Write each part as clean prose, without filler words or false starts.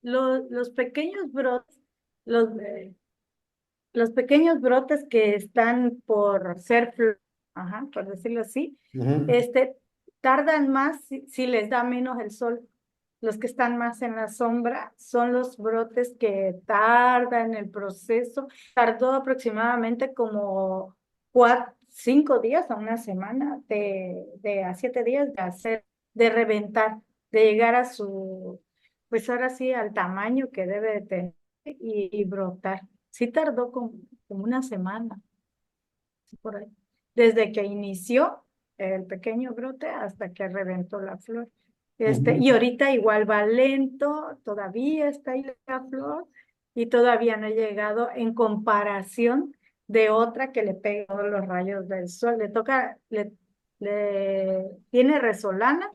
los pequeños brotes, los, eh, los pequeños brotes que están por ser, ajá, por decirlo así, Ujú. este, tardan más si les da menos el sol. Los que están más en la sombra son los brotes que tardan el proceso. Tardó aproximadamente como 5 días a una semana, de a 7 días de reventar, de llegar a pues ahora sí, al tamaño que debe de tener y brotar. Sí tardó como una semana, sí, por ahí. Desde que inició el pequeño brote hasta que reventó la flor. Y Ujú. ahorita igual va lento, todavía está ahí la flor y todavía no ha llegado en comparación de otra que le pega todos los rayos del sol. Tiene resolana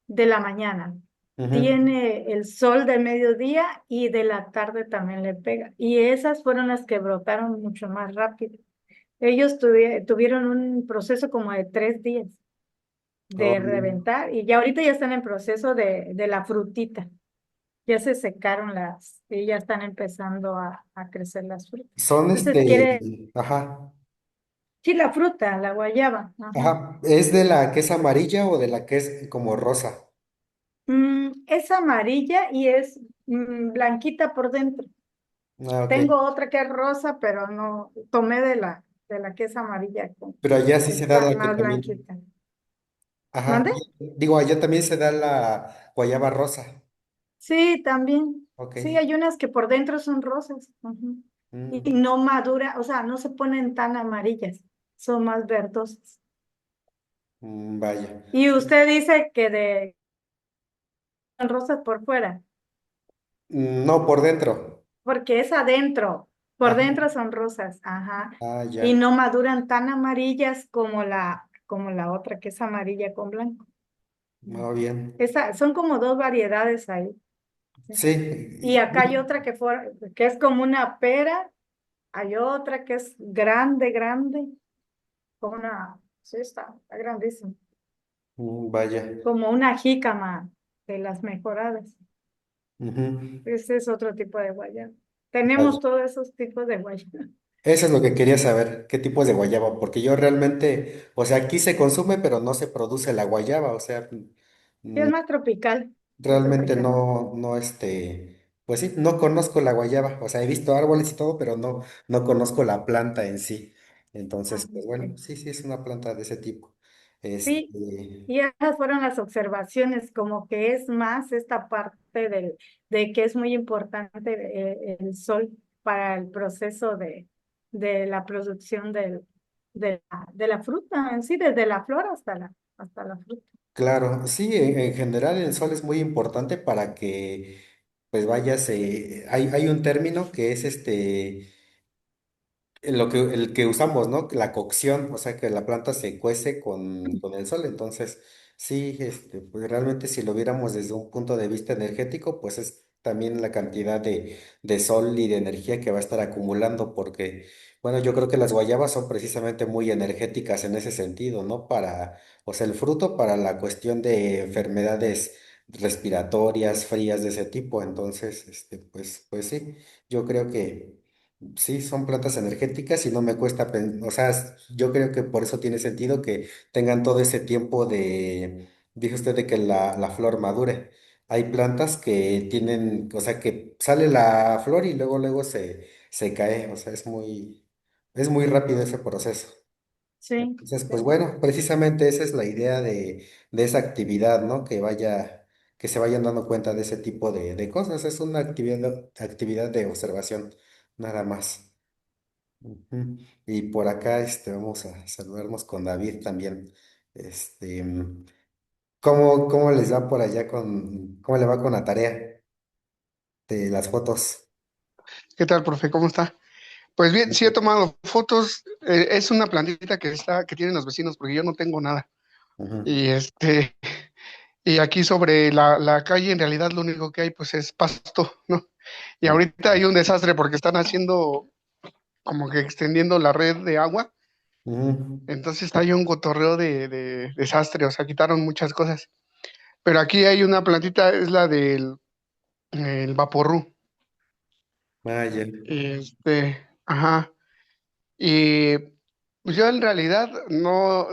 de la mañana, Ujú. tiene el sol del mediodía y de la tarde también le pega. Y esas fueron las que brotaron mucho más rápido. Ellos tuvieron un proceso como de 3 días Oh, de bien. reventar y ya ahorita ya están en proceso de la frutita. Ya se secaron y ya están empezando a crecer las frutas. Son Entonces quiere, ajá, sí, la fruta, la guayaba. Ajá. ajá, ¿es de la que es amarilla o de la que es como rosa? Es amarilla y es blanquita por dentro. Ah, ok. Tengo otra que es rosa, pero no, tomé de la que es amarilla, Pero allá sí que se da está la que más también, blanquita. ajá, ¿Mande? digo, allá también se da la guayaba rosa. Sí, también. Ok. Sí, hay unas que por dentro son rosas. Ujú. Y Mm, no madura, o sea, no se ponen tan amarillas, son más verdosas. vaya. Y usted dice que son rosas por fuera, No, por dentro. porque es adentro, por Ajá. dentro son rosas, ajá. Ah, Y ya. no maduran tan amarillas como la otra que es amarilla con blanco. Muy bien. Son como dos variedades ahí. ¿Sí? Y Sí. acá hay otra que es como una pera, hay otra que es grande, grande, como sí, está grandísima, Vaya. como una jícama de las mejoradas. Ujú. Ese es otro tipo de guayaba. Tenemos Vaya. todos esos tipos de guayaba. Eso es lo que quería saber, qué tipos de guayaba, porque yo realmente, o sea, aquí se consume, pero no se produce la guayaba, o sea, Sí, es más tropical, más realmente tropical. no, pues sí, no conozco la guayaba, o sea, he visto árboles y todo, pero no conozco la planta en sí. Ah, Entonces, pues bueno, ok. sí, sí, es una planta de ese tipo. Sí, Este, y esas fueron las observaciones, como que es más esta parte de que es muy importante el sol para el proceso de la producción de la fruta en sí, desde la flor hasta la fruta. claro, sí, en general el sol es muy importante para que, pues vaya, hay un término que es el que usamos, ¿no? La cocción, o sea que la planta se cuece con el sol. Entonces, sí, pues realmente si lo viéramos desde un punto de vista energético, pues es también la cantidad de sol y de energía que va a estar acumulando, porque, bueno, yo creo que las guayabas son precisamente muy energéticas en ese sentido, ¿no? O sea, el fruto para la cuestión de enfermedades respiratorias, frías de ese tipo. Entonces, pues sí, yo creo que sí, son plantas energéticas y no me cuesta, o sea, yo creo que por eso tiene sentido que tengan todo ese tiempo dijo usted, de que la flor madure. Hay plantas que tienen, o sea, que sale la flor y luego se cae, o sea, es muy rápido ese proceso. Sí, Entonces, pues sí, bueno, precisamente esa es la idea de esa actividad, ¿no? Que se vayan dando cuenta de ese tipo de cosas. Es una actividad de observación, nada más. Ujú. Y por acá, vamos a saludarnos con David también. Este, ¿cómo les va por allá cómo le va con la tarea de las fotos? ¿Qué tal, profe? ¿Cómo está? Pues bien, sí he tomado fotos. Es una plantita que tienen los vecinos, porque yo no tengo nada. Ujú. Y y aquí sobre la calle, en realidad lo único que hay, pues, es pasto, ¿no? Y ahorita hay un desastre porque están haciendo como que extendiendo la red de agua. Ujú. Entonces hay un cotorreo de desastre, o sea, quitaron muchas cosas. Pero aquí hay una plantita, es la el vaporru. Ah, ya. Ajá. Y pues yo en realidad no,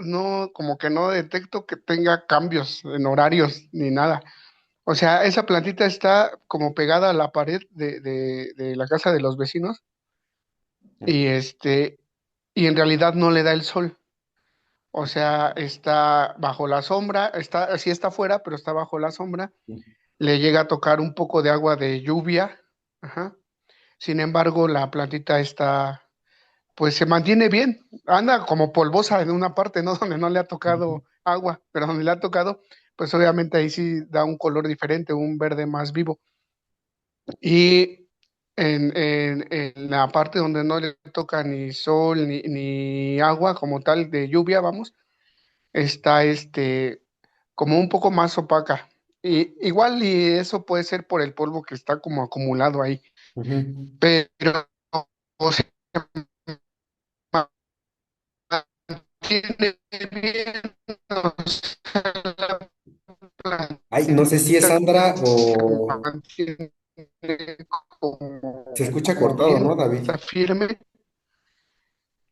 como que no detecto que tenga cambios en horarios ni nada. O sea, esa plantita está como pegada a la pared de la casa de los vecinos y y en realidad no le da el sol. O sea, está bajo la sombra, sí está afuera, pero está bajo la sombra. Le llega a tocar un poco de agua de lluvia. Ajá. Sin embargo, la plantita está, pues se mantiene bien. Anda como polvosa en una parte, ¿no? Donde no le ha Ujú. tocado agua, pero donde le ha tocado, pues obviamente ahí sí da un color diferente, un verde más vivo. Y en la parte donde no le toca ni sol ni agua como tal de lluvia, vamos, está como un poco más opaca. Y, igual y eso puede ser por el polvo que está como acumulado ahí, Ujú. pero o sea, mantiene bien, o sea, la Ay, no sé si es plantita Sandra se o mantiene se escucha como cortado, ¿no, bien, David? está firme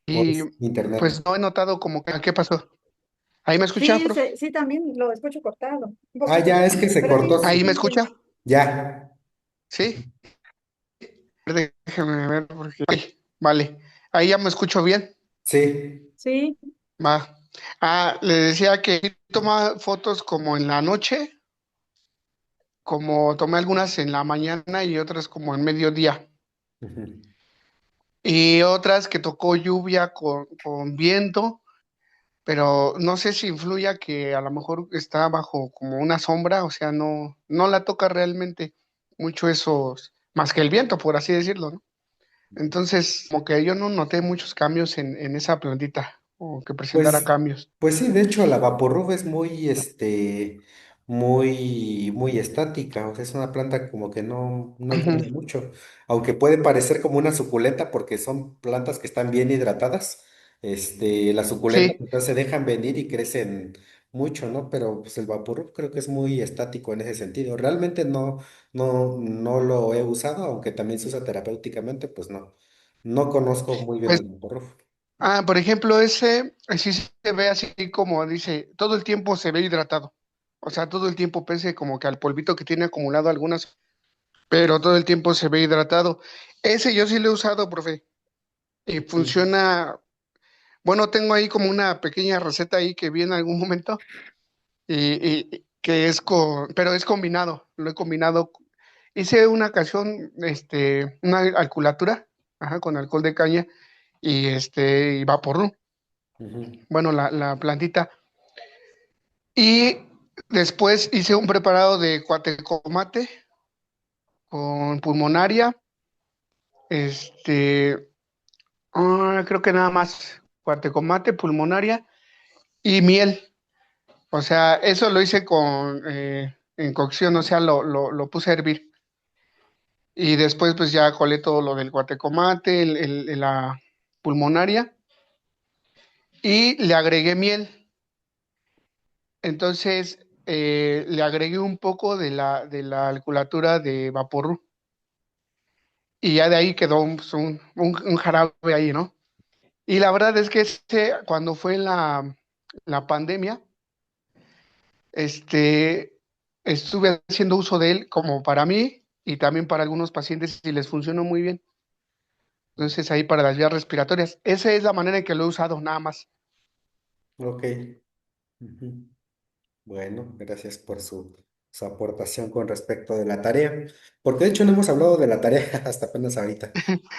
O y es internet. pues no he notado como que, ¿qué pasó? ¿Ahí me escucha, Sí, profe? sí, también lo escucho cortado, un Ah, poquito, ya, es que se pero sí, cortó. ¿Ahí me sí, sí. escucha? Ya, ¿Sí? Déjeme ver porque... Ok, vale, ahí ya me escucho bien. sí. Sí, Va. Ah, le decía que toma fotos como en la noche, como tomé algunas en la mañana y otras como en mediodía. Ujú. Y otras que tocó lluvia con viento, pero no sé si influya que a lo mejor está bajo como una sombra, o sea, no la toca realmente mucho esos, más que el viento, por así decirlo, ¿no? Entonces, como que yo no noté muchos cambios en esa plantita, o que presentara Pues, cambios. pues sí, de hecho la vaporruf es muy, muy estática, o sea, es una planta como que no Ujú. cambia mucho, aunque puede parecer como una suculenta porque son plantas que están bien hidratadas, las suculentas Sí, entonces se dejan venir y crecen mucho, ¿no? Pero pues el vaporruf creo que es muy estático en ese sentido, realmente no lo he usado, aunque también se usa terapéuticamente, pues no conozco muy bien pues el vaporruf. por ejemplo, ese sí se ve así como dice, todo el tiempo se ve hidratado. O sea, todo el tiempo pese como que al polvito que tiene acumulado algunas, pero todo el tiempo se ve hidratado. Ese yo sí lo he usado, profe, y funciona. Bueno, tengo ahí como una pequeña receta ahí que vi en algún momento y que es pero es combinado. Lo he combinado. Hice una ocasión, una alculatura, ajá, con alcohol de caña y vaporru. Ujú. Bueno, la plantita. Y después hice un preparado de cuatecomate con pulmonaria, este, creo que nada más cuatecomate, pulmonaria y miel. O sea, eso lo hice en cocción, o sea, lo puse a hervir. Y después pues ya colé todo lo del guatecomate, la pulmonaria y le agregué miel. Entonces le agregué un poco de la alculatura de vaporru y ya de ahí quedó un jarabe ahí, ¿no? Y la verdad es que cuando fue la pandemia, este, estuve haciendo uso de él como para mí y también para algunos pacientes y les funcionó muy bien. Entonces ahí para las vías respiratorias. Esa es la manera en que lo he usado, nada más. Ok. Ujú. Bueno, gracias por su aportación con respecto de la tarea, porque de hecho no hemos hablado de la tarea hasta apenas ahorita.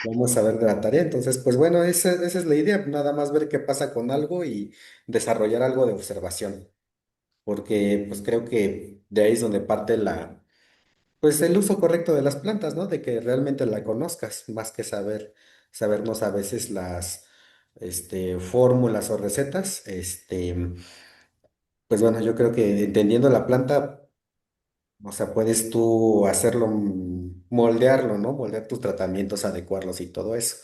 Vamos a ver de la tarea, entonces, pues bueno, esa es la idea, nada más ver qué pasa con algo y desarrollar algo de observación, porque pues creo que de ahí es donde parte pues el uso correcto de las plantas, ¿no? De que realmente la conozcas, más que sabernos a veces las, fórmulas o recetas, pues bueno, yo creo que entendiendo la planta, o sea, puedes tú hacerlo, moldearlo, ¿no? Moldear tus tratamientos, adecuarlos y todo eso.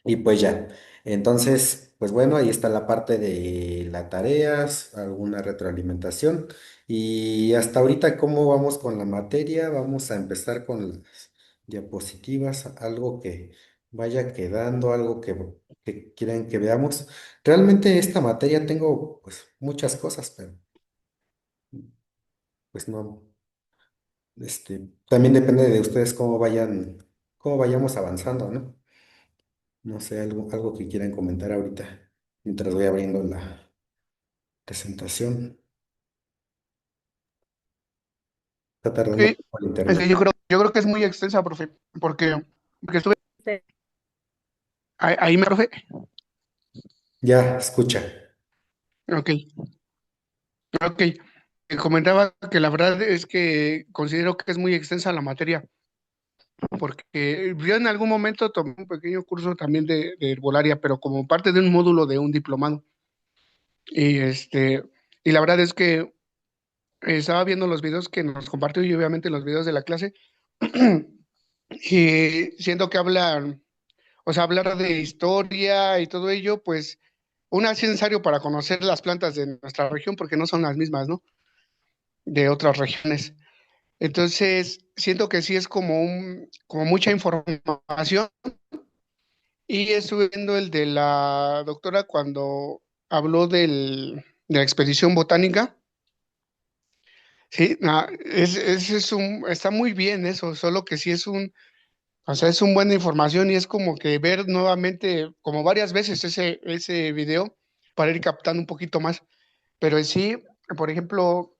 Y pues ya. Entonces, pues bueno, ahí está la parte de las tareas, alguna retroalimentación. Y hasta ahorita, ¿cómo vamos con la materia? Vamos a empezar con las diapositivas, algo que vaya quedando, algo que quieran que veamos. Realmente esta materia tengo pues muchas cosas, pero pues no, también depende de ustedes cómo vayamos avanzando, ¿no? No sé, algo que quieran comentar ahorita, mientras voy abriendo la presentación. Está tardando un Sí, poco el es que internet. yo creo que es muy extensa, profe, porque estuve ahí, me, profe. Ya, escucha. Ok, ok. Comentaba que la verdad es que considero que es muy extensa la materia, porque yo en algún momento tomé un pequeño curso también de herbolaria, pero como parte de un módulo de un diplomado. Y y la verdad es que estaba viendo los videos que nos compartió y obviamente los videos de la clase, y siento que hablan, o sea, hablar de historia y todo ello, pues, una es necesario para conocer las plantas de nuestra región, porque no son las mismas, ¿no? De otras regiones. Entonces, siento que sí es como mucha información. Y estuve viendo el de la doctora cuando habló de la expedición botánica. Sí, está muy bien eso, solo que sí o sea, es un buena información y es como que ver nuevamente, como varias veces ese video para ir captando un poquito más. Pero en sí, por ejemplo,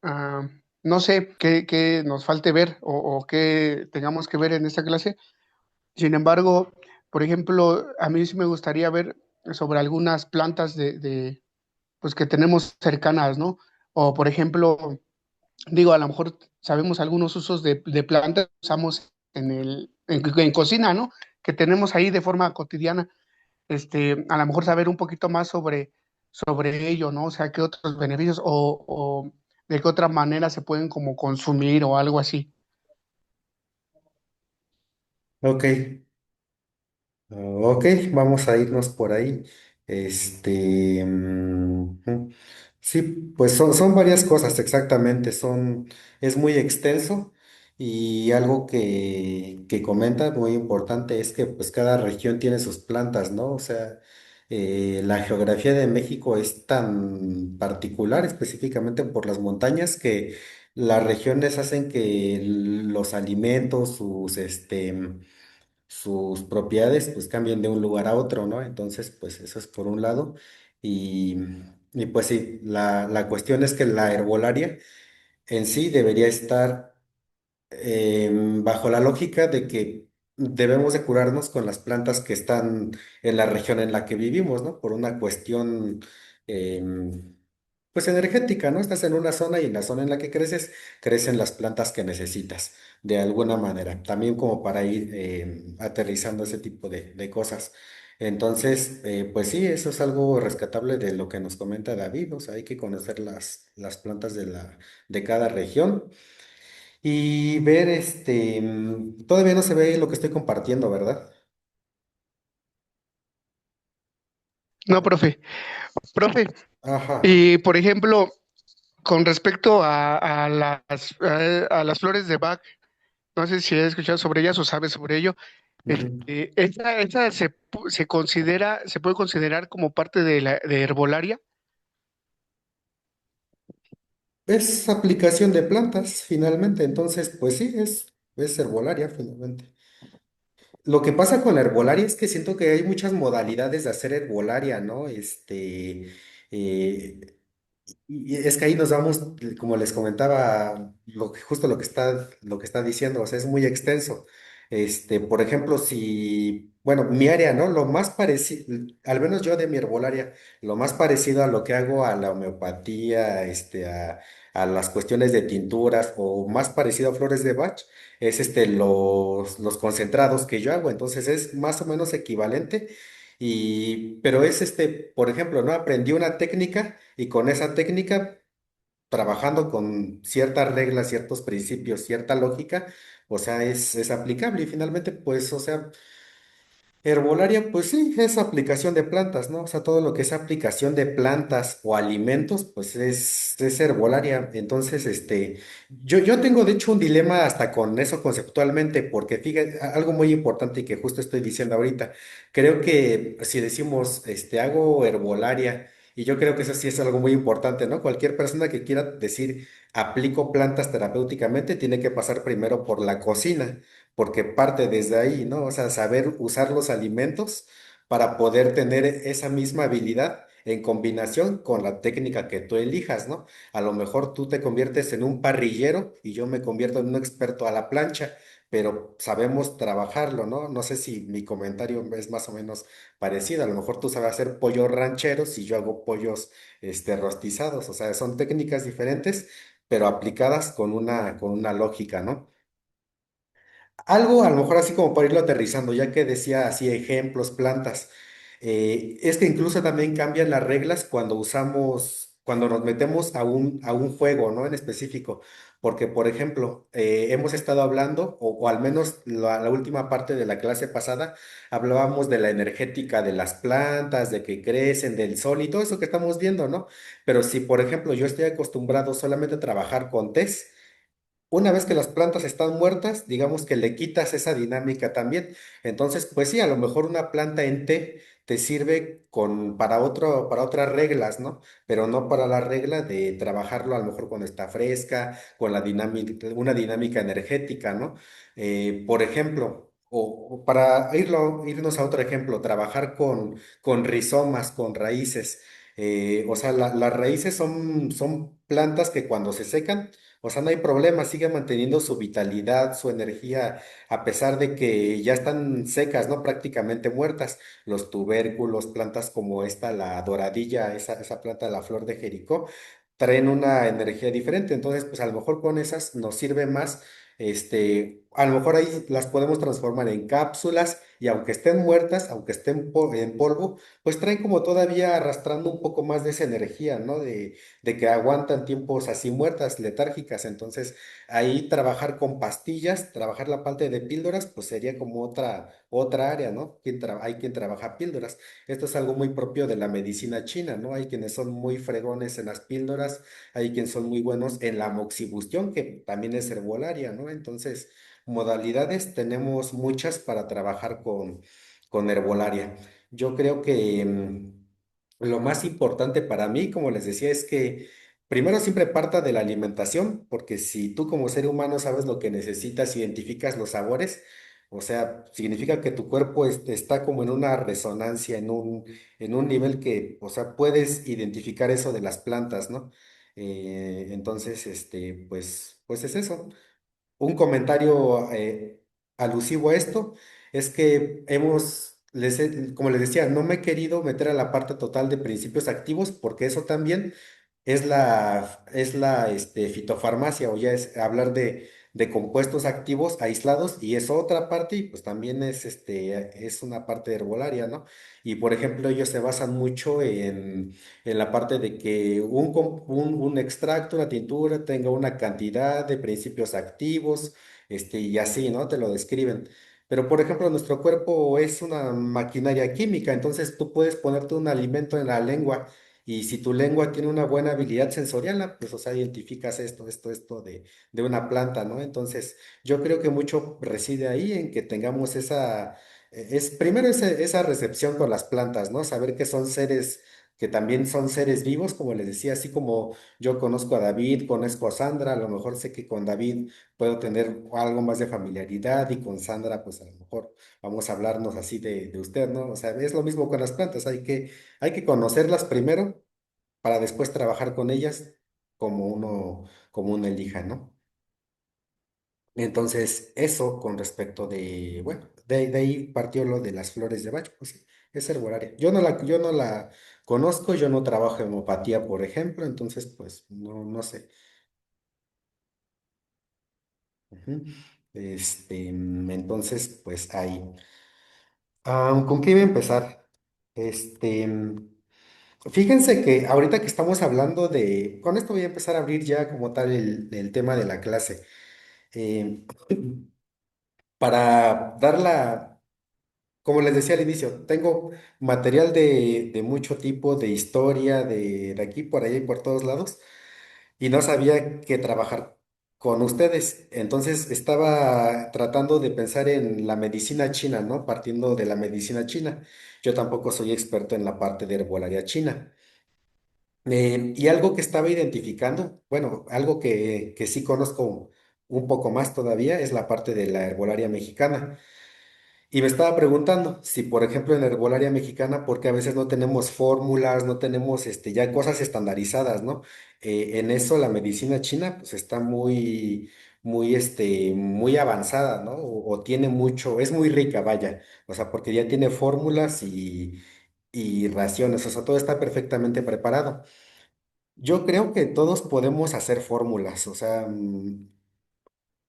no sé qué nos falte ver o qué tengamos que ver en esta clase. Sin embargo, por ejemplo, a mí sí me gustaría ver sobre algunas plantas pues que tenemos cercanas, ¿no? O por ejemplo, digo, a lo mejor sabemos algunos usos de plantas que usamos en cocina, ¿no? Que tenemos ahí de forma cotidiana. A lo mejor saber un poquito más sobre ello, ¿no? O sea, qué otros beneficios o de qué otra manera se pueden como consumir o algo así. Ok. Ok, vamos a irnos por ahí. Sí, pues son varias cosas, exactamente. Es muy extenso y algo que comenta muy importante es que pues cada región tiene sus plantas, ¿no? O sea, la geografía de México es tan particular, específicamente por las montañas, que las regiones hacen que los alimentos, sus propiedades pues cambien de un lugar a otro, ¿no? Entonces, pues eso es por un lado. Y, y pues sí, la cuestión es que la herbolaria en sí debería estar bajo la lógica de que debemos de curarnos con las plantas que están en la región en la que vivimos, ¿no? Por una cuestión, pues energética, ¿no? Estás en una zona y en la zona en la que creces, crecen las plantas que necesitas, de alguna manera, también como para ir aterrizando ese tipo de cosas. Entonces, pues sí, eso es algo rescatable de lo que nos comenta David, o sea, hay que conocer las plantas de cada región. Y ver, todavía no se ve lo que estoy compartiendo, ¿verdad? No, profe. Profe, Ajá. y por ejemplo, con respecto a las flores de Bach, no sé si has escuchado sobre ellas o sabes sobre ello. Ujú. Esta se puede considerar como parte de herbolaria. Es aplicación de plantas, finalmente, entonces, pues sí, es herbolaria, finalmente. Lo que pasa con la herbolaria es que siento que hay muchas modalidades de hacer herbolaria, ¿no? Eh, y es que ahí nos vamos, como les comentaba, justo lo que está diciendo, o sea, es muy extenso. Por ejemplo, si, bueno, mi área, ¿no? Lo más parecido, al menos yo de mi herbolaria, lo más parecido a lo que hago a la homeopatía, a las cuestiones de tinturas, o más parecido a flores de Bach, es los concentrados que yo hago. Entonces es más o menos equivalente. Pero es por ejemplo, ¿no? Aprendí una técnica y con esa técnica, trabajando con ciertas reglas, ciertos principios, cierta lógica, o sea, es aplicable y finalmente, pues, o sea, Herbolaria, pues sí, es aplicación de plantas, ¿no? O sea, todo lo que es aplicación de plantas o alimentos, pues es herbolaria. Entonces, yo tengo de hecho un dilema hasta con eso conceptualmente, porque fíjate, algo muy importante y que justo estoy diciendo ahorita, creo que si decimos, hago herbolaria, y yo creo que eso sí es algo muy importante, ¿no? Cualquier persona que quiera decir, aplico plantas terapéuticamente, tiene que pasar primero por la cocina porque parte desde ahí, ¿no? O sea, saber usar los alimentos para poder tener esa misma habilidad en combinación con la técnica que tú elijas, ¿no? A lo mejor tú te conviertes en un parrillero y yo me convierto en un experto a la plancha, pero sabemos trabajarlo, ¿no? No sé si mi comentario es más o menos parecido. A lo mejor tú sabes hacer pollos rancheros y yo hago pollos, rostizados. O sea, son técnicas diferentes, pero aplicadas con una lógica, ¿no? Algo a lo mejor así como para irlo aterrizando, ya que decía así ejemplos, plantas. Es que incluso también cambian las reglas cuando usamos, cuando nos metemos a un juego, ¿no? En específico. Porque, por ejemplo, hemos estado hablando, o al menos la última parte de la clase pasada, hablábamos de la energética de las plantas, de que crecen, del sol y todo eso que estamos viendo, ¿no? Pero si, por ejemplo, yo estoy acostumbrado solamente a trabajar con test, una vez que las plantas están muertas, digamos que le quitas esa dinámica también. Entonces, pues sí, a lo mejor una planta en té te sirve para otras reglas, ¿no? Pero no para la regla de trabajarlo a lo mejor cuando está fresca, con la dinámica, una dinámica energética, ¿no? Por ejemplo, o para irnos a otro ejemplo, trabajar con rizomas, con raíces. O sea, las raíces son plantas que cuando se secan, o sea, no hay problema, sigue manteniendo su vitalidad, su energía, a pesar de que ya están secas, ¿no? Prácticamente muertas. Los tubérculos, plantas como esta, la doradilla, esa planta, la flor de Jericó, traen una energía diferente. Entonces, pues a lo mejor con esas nos sirve más. A lo mejor ahí las podemos transformar en cápsulas y aunque estén muertas, aunque estén en polvo, pues traen como todavía arrastrando un poco más de esa energía, ¿no? De que aguantan tiempos así muertas, letárgicas. Entonces, ahí trabajar con pastillas, trabajar la parte de píldoras, pues sería como otra área, ¿no? Hay quien trabaja píldoras. Esto es algo muy propio de la medicina china, ¿no? Hay quienes son muy fregones en las píldoras, hay quienes son muy buenos en la moxibustión, que también es herbolaria, ¿no? Entonces, modalidades tenemos muchas para trabajar con herbolaria. Yo creo que lo más importante para mí, como les decía, es que primero siempre parta de la alimentación, porque si tú como ser humano sabes lo que necesitas, identificas los sabores, o sea, significa que tu cuerpo está como en una resonancia, en un nivel que, o sea, puedes identificar eso de las plantas, ¿no? Entonces, pues es eso. Un comentario alusivo a esto es que como les decía, no me he querido meter a la parte total de principios activos porque eso también es la fitofarmacia o ya es hablar de compuestos activos aislados y es otra parte y pues también es una parte herbolaria, ¿no? Y por ejemplo, ellos se basan mucho en la parte de que un extracto, una tintura tenga una cantidad de principios activos, y así, ¿no? Te lo describen. Pero, por ejemplo, nuestro cuerpo es una maquinaria química, entonces tú puedes ponerte un alimento en la lengua y si tu lengua tiene una buena habilidad sensorial, pues, o sea, identificas esto de una planta, ¿no? Entonces, yo creo que mucho reside ahí en que tengamos primero esa recepción con las plantas, ¿no? Saber que son seres, que también son seres vivos, como les decía, así como yo conozco a David, conozco a Sandra, a lo mejor sé que con David puedo tener algo más de familiaridad y con Sandra, pues a lo mejor vamos a hablarnos así de usted, ¿no? O sea, es lo mismo con las plantas, hay que conocerlas primero para después trabajar con ellas como uno elija, ¿no? Entonces, eso con respecto bueno, de ahí partió lo de las flores de Bach, pues sí, es herbolaria. Yo no la conozco, yo no trabajo en homeopatía, por ejemplo, entonces, pues, no sé. Ujú. Entonces, pues ahí. ¿Con qué iba a empezar? Este, Fíjense que ahorita que estamos hablando con esto voy a empezar a abrir ya como tal el tema de la clase. Eh, para dar como les decía al inicio, tengo material de mucho tipo, de historia, de aquí, por allá y por todos lados, y no sabía qué trabajar con ustedes. Entonces estaba tratando de pensar en la medicina china, ¿no? Partiendo de la medicina china. Yo tampoco soy experto en la parte de herbolaria china. Y algo que estaba identificando, bueno, algo que sí conozco un poco más todavía es la parte de la herbolaria mexicana. Y me estaba preguntando si, por ejemplo, en la herbolaria mexicana, porque a veces no tenemos fórmulas, no tenemos ya cosas estandarizadas, ¿no? En eso la medicina china pues está muy avanzada, ¿no? O tiene mucho, es muy rica, vaya. O sea, porque ya tiene fórmulas y raciones, o sea, todo está perfectamente preparado. Yo creo que todos podemos hacer fórmulas, o sea,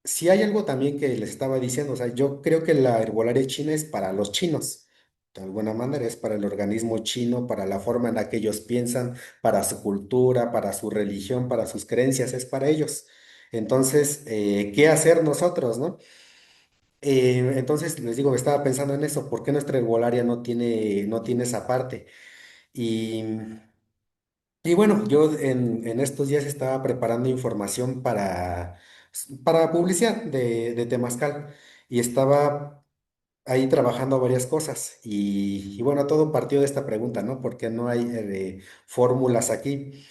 si hay algo también que les estaba diciendo, o sea, yo creo que la herbolaria china es para los chinos, de alguna manera es para el organismo chino, para la forma en la que ellos piensan, para su cultura, para su religión, para sus creencias, es para ellos. Entonces, ¿qué hacer nosotros, no? Entonces, les digo, estaba pensando en eso, ¿por qué nuestra herbolaria no tiene esa parte? Y y bueno, yo en estos días estaba preparando información para publicidad de Temazcal y estaba ahí trabajando varias cosas y bueno, todo partió de esta pregunta, ¿no? ¿Por qué no hay fórmulas aquí?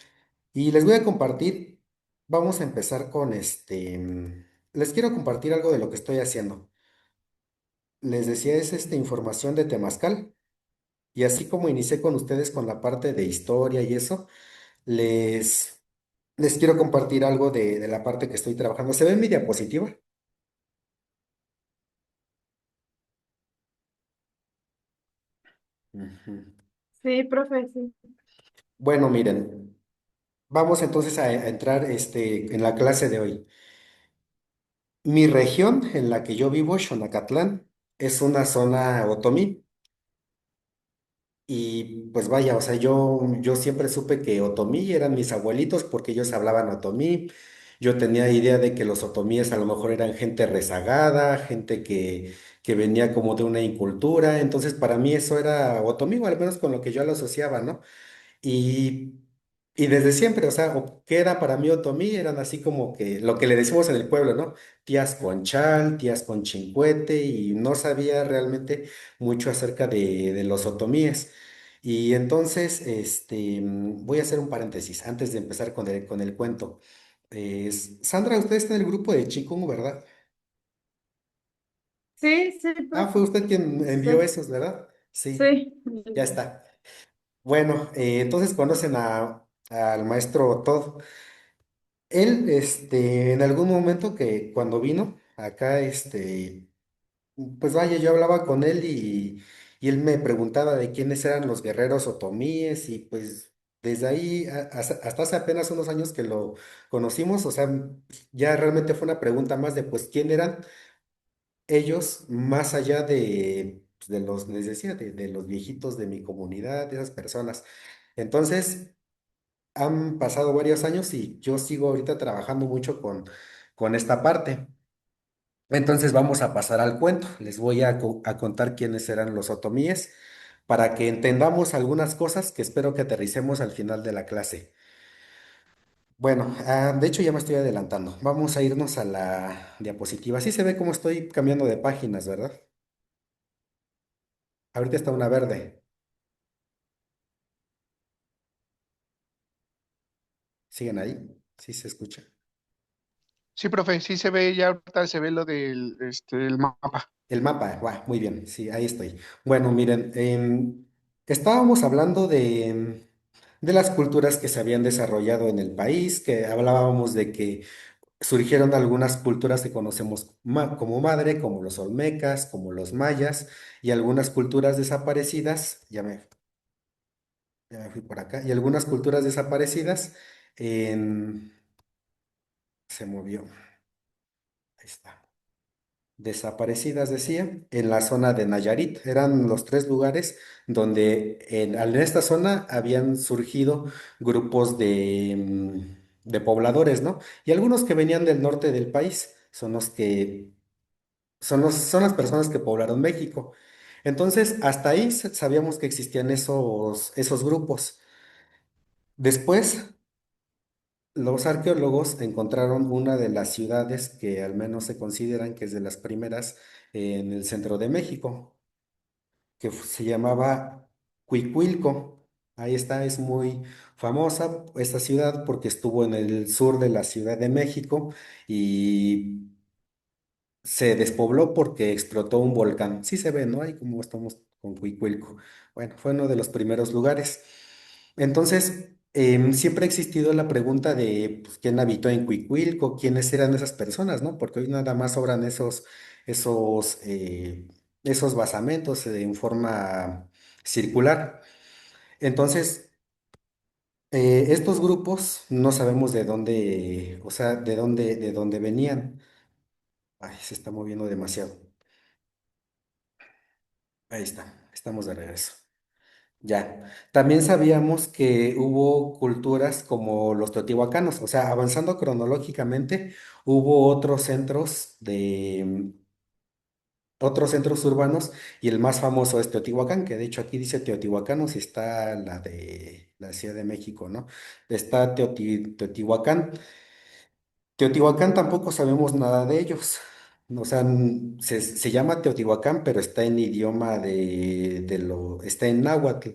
Y les voy a compartir, vamos a empezar con les quiero compartir algo de lo que estoy haciendo. Les decía, es esta información de Temazcal y así como inicié con ustedes con la parte de historia y eso. Les, les quiero compartir algo de la parte que estoy trabajando. ¿Se ve en mi diapositiva? Ujú. Sí, profe, sí. Bueno, miren, vamos entonces a entrar en la clase de hoy. Mi región en la que yo vivo, Xonacatlán, es una zona otomí. Y pues vaya, o sea, yo siempre supe que otomí eran mis abuelitos porque ellos hablaban otomí. Yo tenía idea de que los otomíes a lo mejor eran gente rezagada, gente que venía como de una incultura. Entonces, para mí eso era otomí, o al menos con lo que yo lo asociaba, ¿no? Y, y desde siempre, o sea, ¿qué era para mí otomí? Eran así como que lo que le decimos en el pueblo, ¿no? Tías con chal, tías con chincuete, y no sabía realmente mucho acerca de los otomíes. Y entonces, voy a hacer un paréntesis antes de empezar con el cuento. Sandra, usted está en el grupo de Chikung, ¿verdad? Sí, sí, Ah, fue profe. usted quien envió Sí, esos, ¿verdad? Sí, sí. ya está. Bueno, entonces conocen al maestro Todd. Él, en algún momento que cuando vino acá, pues vaya, yo hablaba con él y él me preguntaba de quiénes eran los guerreros otomíes y pues desde ahí hasta hace apenas unos años que lo conocimos, o sea, ya realmente fue una pregunta más de pues quién eran ellos más allá de los, les decía, de los viejitos de mi comunidad, de esas personas. Entonces, han pasado varios años y yo sigo ahorita trabajando mucho con esta parte. Entonces vamos a pasar al cuento. Les voy a contar quiénes eran los otomíes para que entendamos algunas cosas que espero que aterricemos al final de la clase. Bueno, de hecho ya me estoy adelantando. Vamos a irnos a la diapositiva. Así se ve cómo estoy cambiando de páginas, ¿verdad? Ahorita está una verde. ¿Siguen ahí? Sí se escucha. Sí, profe, sí se ve, ya ahorita se ve lo del el mapa. El mapa, muy bien, sí, ahí estoy. Bueno, miren, estábamos hablando de las culturas que se habían desarrollado en el país, que hablábamos de que surgieron algunas culturas que conocemos como madre, como los olmecas, como los mayas, y algunas culturas desaparecidas, ya me fui por acá, y algunas culturas desaparecidas se movió, ahí está. Desaparecidas, decía, en la zona de Nayarit. Eran los tres lugares donde en esta zona habían surgido grupos de pobladores, ¿no? Y algunos que venían del norte del país son las personas que poblaron México. Entonces, hasta ahí sabíamos que existían esos grupos. Después, los arqueólogos encontraron una de las ciudades que al menos se consideran que es de las primeras en el centro de México, que se llamaba Cuicuilco. Ahí está, es muy famosa esta ciudad porque estuvo en el sur de la Ciudad de México y se despobló porque explotó un volcán. Sí se ve, ¿no? Ahí como estamos con Cuicuilco. Bueno, fue uno de los primeros lugares. Entonces, siempre ha existido la pregunta de pues, quién habitó en Cuicuilco, quiénes eran esas personas, ¿no? Porque hoy nada más sobran esos, esos basamentos en forma circular. Entonces, estos grupos no sabemos de dónde, o sea, de dónde venían. Ay, se está moviendo demasiado. Ahí está, estamos de regreso. Ya, también sabíamos que hubo culturas como los teotihuacanos, o sea, avanzando cronológicamente, hubo otros centros urbanos y el más famoso es Teotihuacán, que de hecho aquí dice Teotihuacanos y está la de la Ciudad de México, ¿no? Está Teotihuacán. Teotihuacán tampoco sabemos nada de ellos. O sea, se llama Teotihuacán, pero está en idioma está en náhuatl.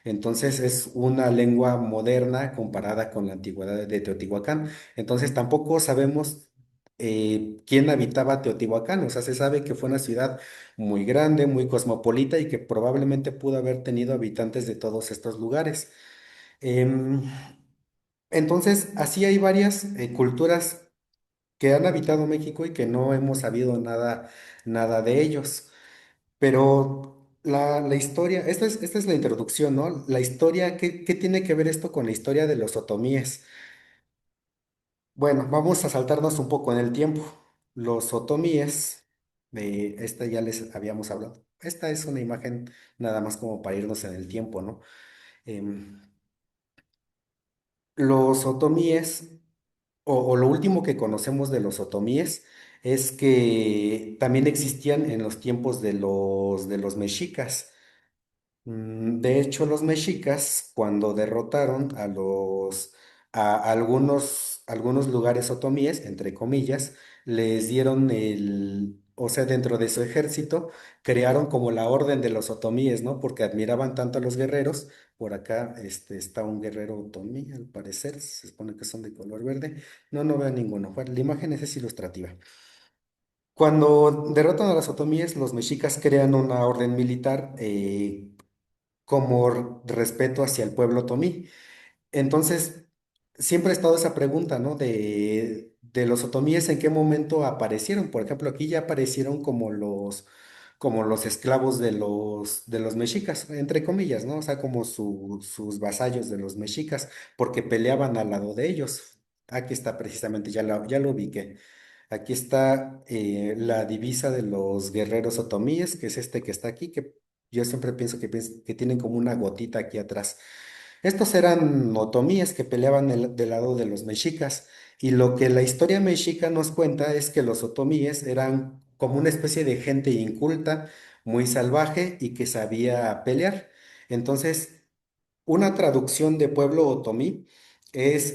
Entonces es una lengua moderna comparada con la antigüedad de Teotihuacán. Entonces tampoco sabemos quién habitaba Teotihuacán. O sea, se sabe que fue una ciudad muy grande, muy cosmopolita y que probablemente pudo haber tenido habitantes de todos estos lugares. Em, entonces, así hay varias culturas que han habitado México y que no hemos sabido nada de ellos. Pero la historia, esta es la introducción, ¿no? La historia, ¿qué tiene que ver esto con la historia de los otomíes? Bueno, vamos a saltarnos un poco en el tiempo. Los otomíes, de esta ya les habíamos hablado. Esta es una imagen nada más como para irnos en el tiempo, ¿no? Em, los otomíes o lo último que conocemos de los otomíes es que también existían en los tiempos de los mexicas. De hecho, los mexicas, cuando derrotaron a algunos lugares otomíes, entre comillas, les dieron o sea, dentro de su ejército, crearon como la orden de los otomíes, ¿no? Porque admiraban tanto a los guerreros. Por acá, está un guerrero otomí, al parecer, se supone que son de color verde. No, no veo ninguno. Bueno, la imagen esa es ilustrativa. Cuando derrotan a los otomíes, los mexicas crean una orden militar como respeto hacia el pueblo otomí. Entonces, siempre ha estado esa pregunta, ¿no? De los otomíes, ¿en qué momento aparecieron? Por ejemplo, aquí ya aparecieron como los esclavos de los mexicas, entre comillas, ¿no? O sea, como sus vasallos de los mexicas, porque peleaban al lado de ellos. Aquí está precisamente, ya lo ubiqué. Aquí está la divisa de los guerreros otomíes, que es este que está aquí, que yo siempre pienso que tienen como una gotita aquí atrás. Estos eran otomíes que peleaban del lado de los mexicas. Y lo que la historia mexica nos cuenta es que los otomíes eran como una especie de gente inculta, muy salvaje y que sabía pelear. Entonces, una traducción de pueblo otomí es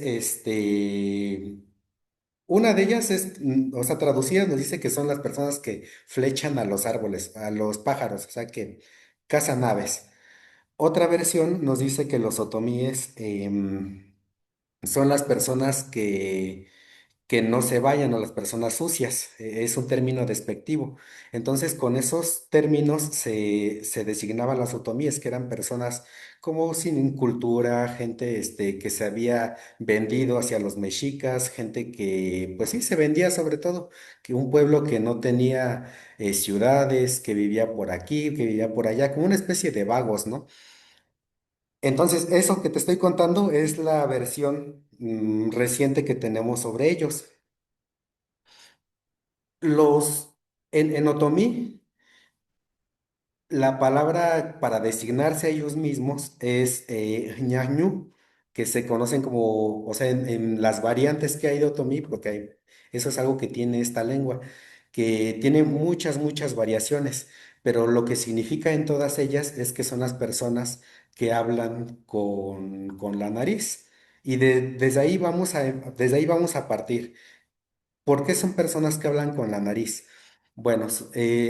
una de ellas es, o sea, traducida nos dice que son las personas que flechan a los árboles, a los pájaros, o sea, que cazan aves. Otra versión nos dice que los otomíes son las personas que no se vayan o las personas sucias. Es un término despectivo. Entonces, con esos términos se designaban las otomíes, que eran personas como sin cultura, gente que se había vendido hacia los mexicas, gente que, pues sí, se vendía sobre todo, que un pueblo que no tenía ciudades, que vivía por aquí, que vivía por allá, como una especie de vagos, ¿no? Entonces, eso que te estoy contando es la versión reciente que tenemos sobre ellos. En otomí, la palabra para designarse a ellos mismos es ñañú, que se conocen como, o sea, en las variantes que hay de otomí, porque eso es algo que tiene esta lengua. que tiene muchas, muchas variaciones, pero lo que significa en todas ellas es que son las personas que hablan con la nariz. Y desde ahí vamos a partir. ¿Por qué son personas que hablan con la nariz? Bueno,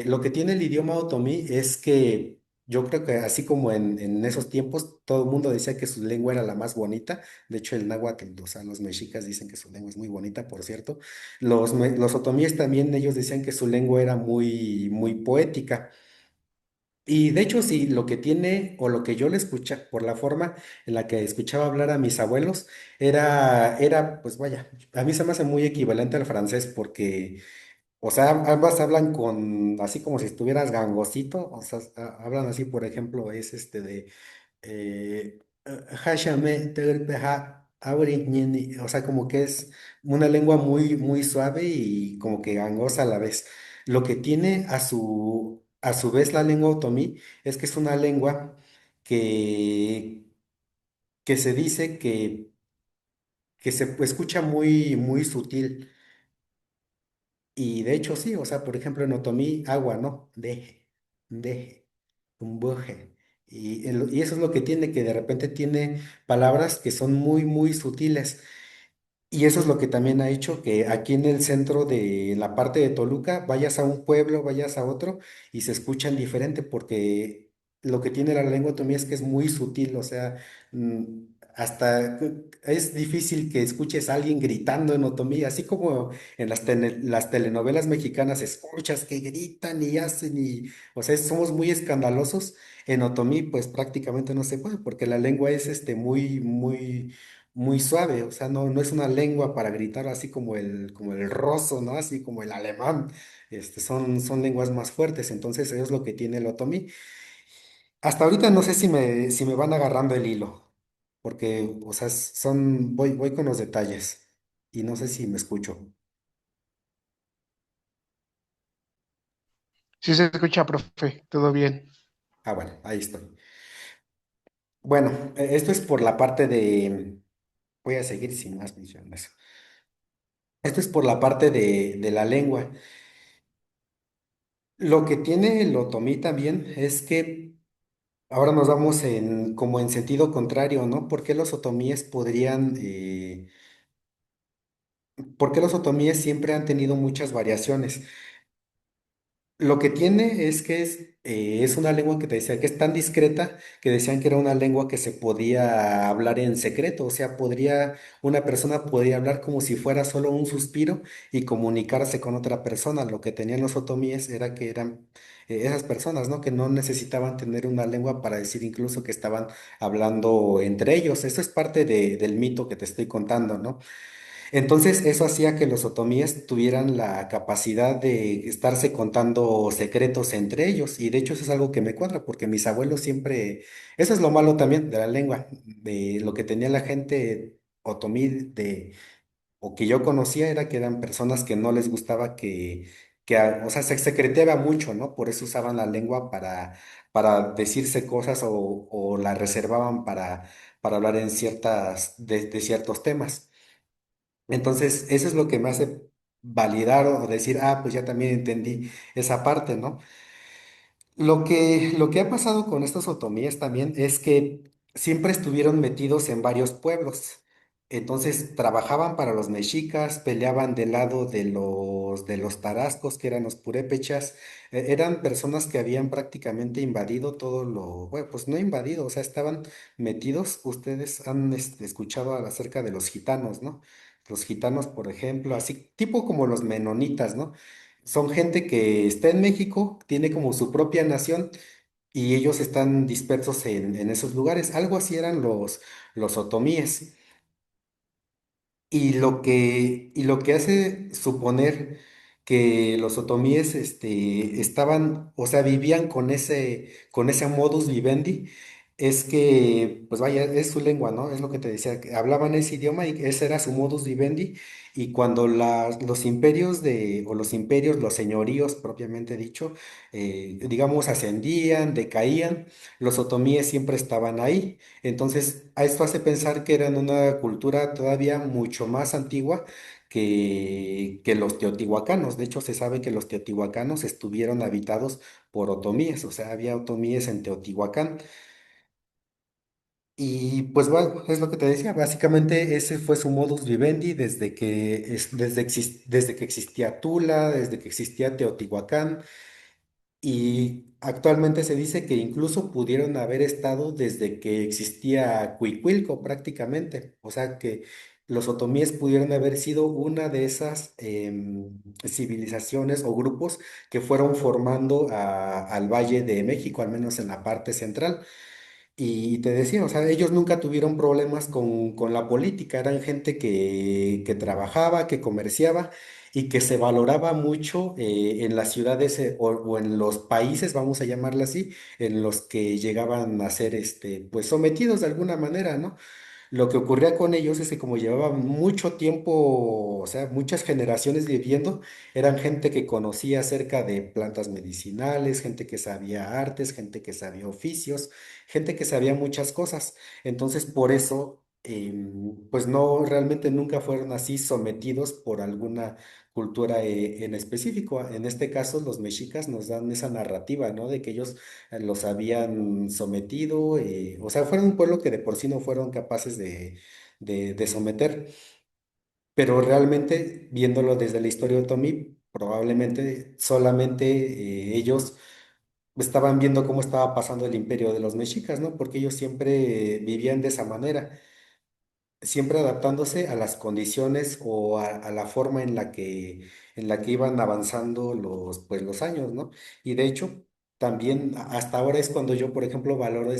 lo que tiene el idioma otomí es que yo creo que así como en esos tiempos todo el mundo decía que su lengua era la más bonita, de hecho el náhuatl, o sea, los mexicas dicen que su lengua es muy bonita, por cierto, los otomíes también ellos decían que su lengua era muy, muy poética. Y de hecho, sí, lo que tiene o lo que yo le escuché por la forma en la que escuchaba hablar a mis abuelos, pues vaya, a mí se me hace muy equivalente al francés porque, o sea, ambas hablan así como si estuvieras gangosito, o sea, hablan así, por ejemplo, es Háshame, Tegelpeja, Abri, Ñini, o sea, como que es una lengua muy, muy suave y como que gangosa a la vez. Lo que tiene a su vez la lengua otomí es que es una lengua que, que se dice que se escucha muy, muy sutil. Y de hecho sí, o sea, por ejemplo, en otomí, agua, ¿no? Deje, umboje. Y eso es lo que tiene, que de repente tiene palabras que son muy, muy sutiles. Y eso es lo que también ha hecho que aquí en el centro de la parte de Toluca vayas a un pueblo, vayas a otro y se escuchan diferente porque lo que tiene la lengua otomí es que es muy sutil, o sea, hasta es difícil que escuches a alguien gritando en otomí, así como en las telenovelas mexicanas escuchas que gritan y hacen o sea, somos muy escandalosos. En otomí pues prácticamente no se puede porque la lengua es muy, muy muy suave, o sea, no es una lengua para gritar así como el ruso, ¿no? Así como el alemán, son lenguas más fuertes, entonces eso es lo que tiene el otomí. Hasta ahorita no sé si me van agarrando el hilo, porque, o sea, voy con los detalles y no sé si me escucho. Sí se escucha, profe, todo bien. Ah, bueno, ahí estoy. Bueno, esto es por la parte voy a seguir sin más menciones. Esto es por la parte de la lengua. Lo que tiene el otomí también es que ahora nos vamos como en sentido contrario, ¿no? ¿Por qué los otomíes siempre han tenido muchas variaciones? Lo que tiene es que es una lengua que te decía que es tan discreta que decían que era una lengua que se podía hablar en secreto, o sea, una persona podría hablar como si fuera solo un suspiro y comunicarse con otra persona. Lo que tenían los otomíes era que eran esas personas, ¿no? Que no necesitaban tener una lengua para decir incluso que estaban hablando entre ellos. Eso es parte del mito que te estoy contando, ¿no? Entonces, eso hacía que los otomíes tuvieran la capacidad de estarse contando secretos entre ellos. Y de hecho, eso es algo que me cuadra, porque mis abuelos siempre, eso es lo malo también de la lengua, de lo que tenía la gente otomí o que yo conocía era que eran personas que no les gustaba o sea, se secreteaba mucho, ¿no? Por eso usaban la lengua para decirse cosas o la reservaban para hablar de ciertos temas. Entonces, eso es lo que me hace validar o decir, ah, pues ya también entendí esa parte, ¿no? Lo que ha pasado con estos otomíes también es que siempre estuvieron metidos en varios pueblos. Entonces, trabajaban para los mexicas, peleaban del lado de los tarascos, que eran los purépechas. Eran personas que habían prácticamente invadido bueno, pues no invadido, o sea, estaban metidos. Ustedes han escuchado acerca de los gitanos, ¿no? Los gitanos, por ejemplo, así, tipo como los menonitas, ¿no? Son gente que está en México, tiene como su propia nación y ellos están dispersos en esos lugares. Algo así eran los otomíes. Y lo que hace suponer que los otomíes estaban, o sea, vivían con ese modus vivendi, es que, pues vaya, es su lengua, ¿no? Es lo que te decía, que hablaban ese idioma y ese era su modus vivendi. Y cuando los imperios o los imperios, los señoríos propiamente dicho, digamos, ascendían, decaían, los otomíes siempre estaban ahí. Entonces, a esto hace pensar que eran una cultura todavía mucho más antigua que los teotihuacanos. De hecho, se sabe que los teotihuacanos estuvieron habitados por otomíes, o sea, había otomíes en Teotihuacán. Y pues bueno, es lo que te decía, básicamente ese fue su modus vivendi desde que existía Tula, desde que existía Teotihuacán, y actualmente se dice que incluso pudieron haber estado desde que existía Cuicuilco prácticamente, o sea que los otomíes pudieron haber sido una de esas civilizaciones o grupos que fueron formando al Valle de México, al menos en la parte central. Y te decía, o sea, ellos nunca tuvieron problemas con la política, eran gente que trabajaba, que comerciaba y que se valoraba mucho en las ciudades o en los países, vamos a llamarla así, en los que llegaban a ser pues sometidos de alguna manera, ¿no? Lo que ocurría con ellos es que como llevaban mucho tiempo, o sea, muchas generaciones viviendo, eran gente que conocía acerca de plantas medicinales, gente que sabía artes, gente que sabía oficios, gente que sabía muchas cosas. Entonces, por eso, pues no, realmente nunca fueron así sometidos por alguna cultura en específico. En este caso, los mexicas nos dan esa narrativa, ¿no? De que ellos los habían sometido, o sea, fueron un pueblo que de por sí no fueron capaces de someter, pero realmente viéndolo desde la historia de Otomí, probablemente solamente ellos estaban viendo cómo estaba pasando el imperio de los mexicas, ¿no? Porque ellos siempre vivían de esa manera, siempre adaptándose a las condiciones o a la forma en la que iban avanzando pues, los años, ¿no? Y de hecho, también hasta ahora es cuando yo, por ejemplo, valoro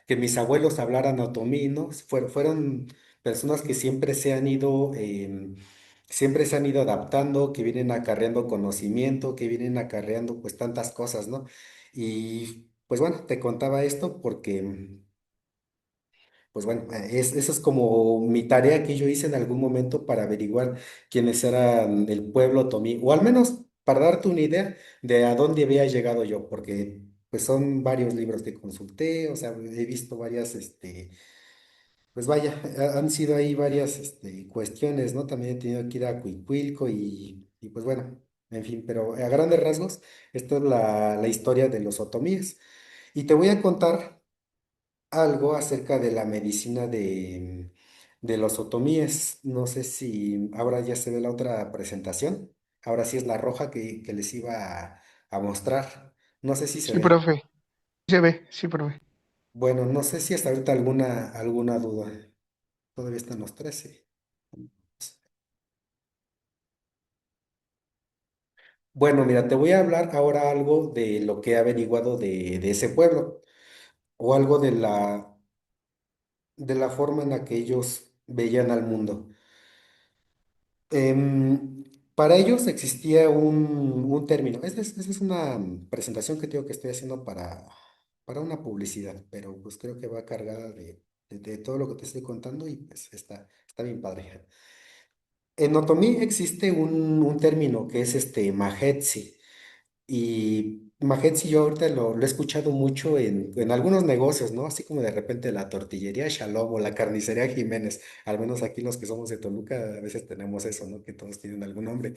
que mis abuelos hablaran otomí, ¿no? Fueron personas que siempre se han ido adaptando, que vienen acarreando conocimiento, que vienen acarreando pues tantas cosas, ¿no? Y pues bueno, te contaba esto porque pues bueno, eso es como mi tarea que yo hice en algún momento para averiguar quiénes eran el pueblo otomí, o al menos para darte una idea de a dónde había llegado yo, porque pues son varios libros que consulté, o sea, he visto varias, pues vaya, han sido ahí varias, cuestiones, ¿no? También he tenido que ir a Cuicuilco y pues bueno, en fin, pero a grandes rasgos, esta es la historia de los otomíes. Y te voy a contar algo acerca de la medicina de los otomíes. No sé si ahora ya se ve la otra presentación. Ahora sí es la roja que les iba a mostrar. No sé si se Sí, ve. profe, se ve, sí, profe. Bueno, no sé si hasta ahorita alguna duda. Todavía están los 13. Bueno, mira, te voy a hablar ahora algo de lo que he averiguado de ese pueblo o algo de la forma en la que ellos veían al mundo. Para ellos existía un término. Esta es una presentación que tengo que estoy haciendo para una publicidad, pero pues creo que va cargada de todo lo que te estoy contando y pues está bien padre. En Otomí existe un término que es Majetsi. Y Majetsi yo ahorita lo he escuchado mucho en algunos negocios, ¿no? Así como de repente la tortillería Shalom o la carnicería Jiménez, al menos aquí los que somos de Toluca a veces tenemos eso, ¿no? Que todos tienen algún nombre.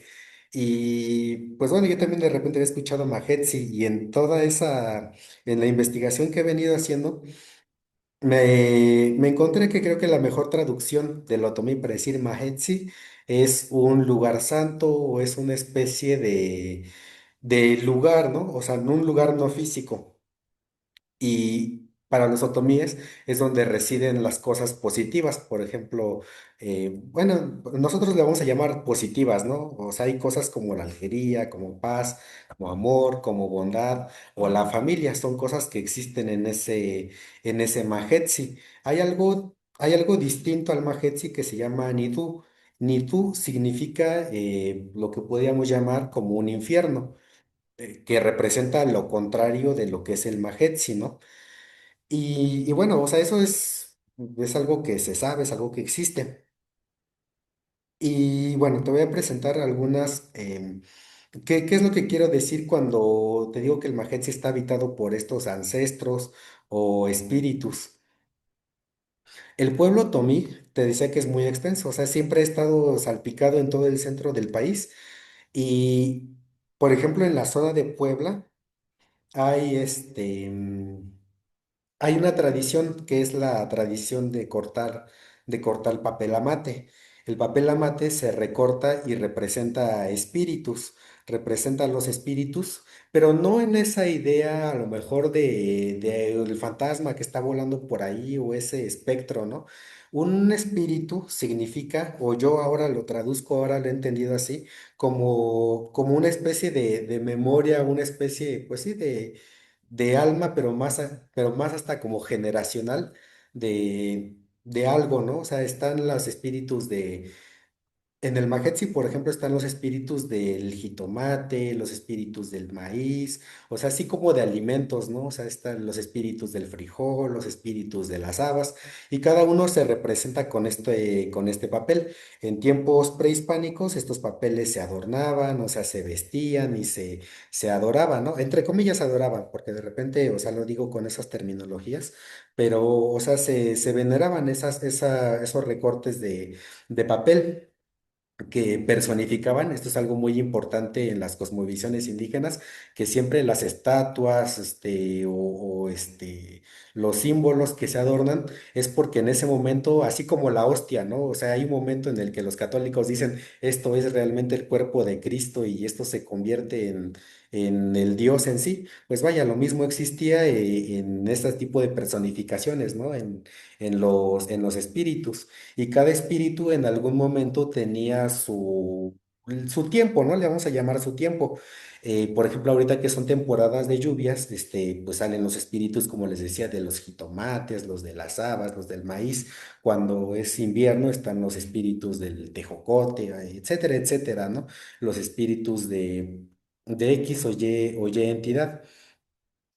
Y pues bueno, yo también de repente he escuchado Majetsi y en la investigación que he venido haciendo, me encontré que creo que la mejor traducción del otomí para decir Majetsi es un lugar santo o es una especie de lugar, ¿no? O sea, no un lugar no físico. Y para los otomíes es donde residen las cosas positivas. Por ejemplo, bueno, nosotros le vamos a llamar positivas, ¿no? O sea, hay cosas como la alegría, como paz, como amor, como bondad, o la familia, son cosas que existen en ese Majetsi. Hay algo distinto al Majetsi que se llama Nidu. Nidu significa lo que podríamos llamar como un infierno que representa lo contrario de lo que es el Majetsi, ¿no? Y bueno, o sea, eso es algo que se sabe, es algo que existe. Y bueno, te voy a presentar algunas. ¿Qué es lo que quiero decir cuando te digo que el Majetsi está habitado por estos ancestros o espíritus? El pueblo otomí, te decía que es muy extenso, o sea, siempre ha estado salpicado en todo el centro del país y, por ejemplo, en la zona de Puebla hay hay una tradición que es la tradición de cortar papel amate. El papel amate se recorta y representa espíritus, representa a los espíritus, pero no en esa idea a lo mejor de el fantasma que está volando por ahí o ese espectro, ¿no? Un espíritu significa, o yo ahora lo traduzco, ahora lo he entendido así, como una especie de memoria, una especie, pues sí, de alma, pero más hasta como generacional de algo, ¿no? O sea, están los espíritus en el Majetsi, por ejemplo, están los espíritus del jitomate, los espíritus del maíz, o sea, así como de alimentos, ¿no? O sea, están los espíritus del frijol, los espíritus de las habas, y cada uno se representa con este papel. En tiempos prehispánicos, estos papeles se adornaban, o sea, se vestían y se adoraban, ¿no? Entre comillas, se adoraban, porque de repente, o sea, lo digo con esas terminologías, pero, o sea, se veneraban esos recortes de papel que personificaban, esto es algo muy importante en las cosmovisiones indígenas, que siempre las estatuas, los símbolos que se adornan es porque en ese momento, así como la hostia, ¿no? O sea, hay un momento en el que los católicos dicen, esto es realmente el cuerpo de Cristo y esto se convierte en el Dios en sí. Pues vaya, lo mismo existía en este tipo de personificaciones, ¿no? En los espíritus. Y cada espíritu en algún momento tenía su tiempo, ¿no? Le vamos a llamar su tiempo. Por ejemplo, ahorita que son temporadas de lluvias, pues salen los espíritus, como les decía, de los jitomates, los de las habas, los del maíz. Cuando es invierno están los espíritus del tejocote, etcétera, etcétera, ¿no? Los espíritus de X o Y entidad.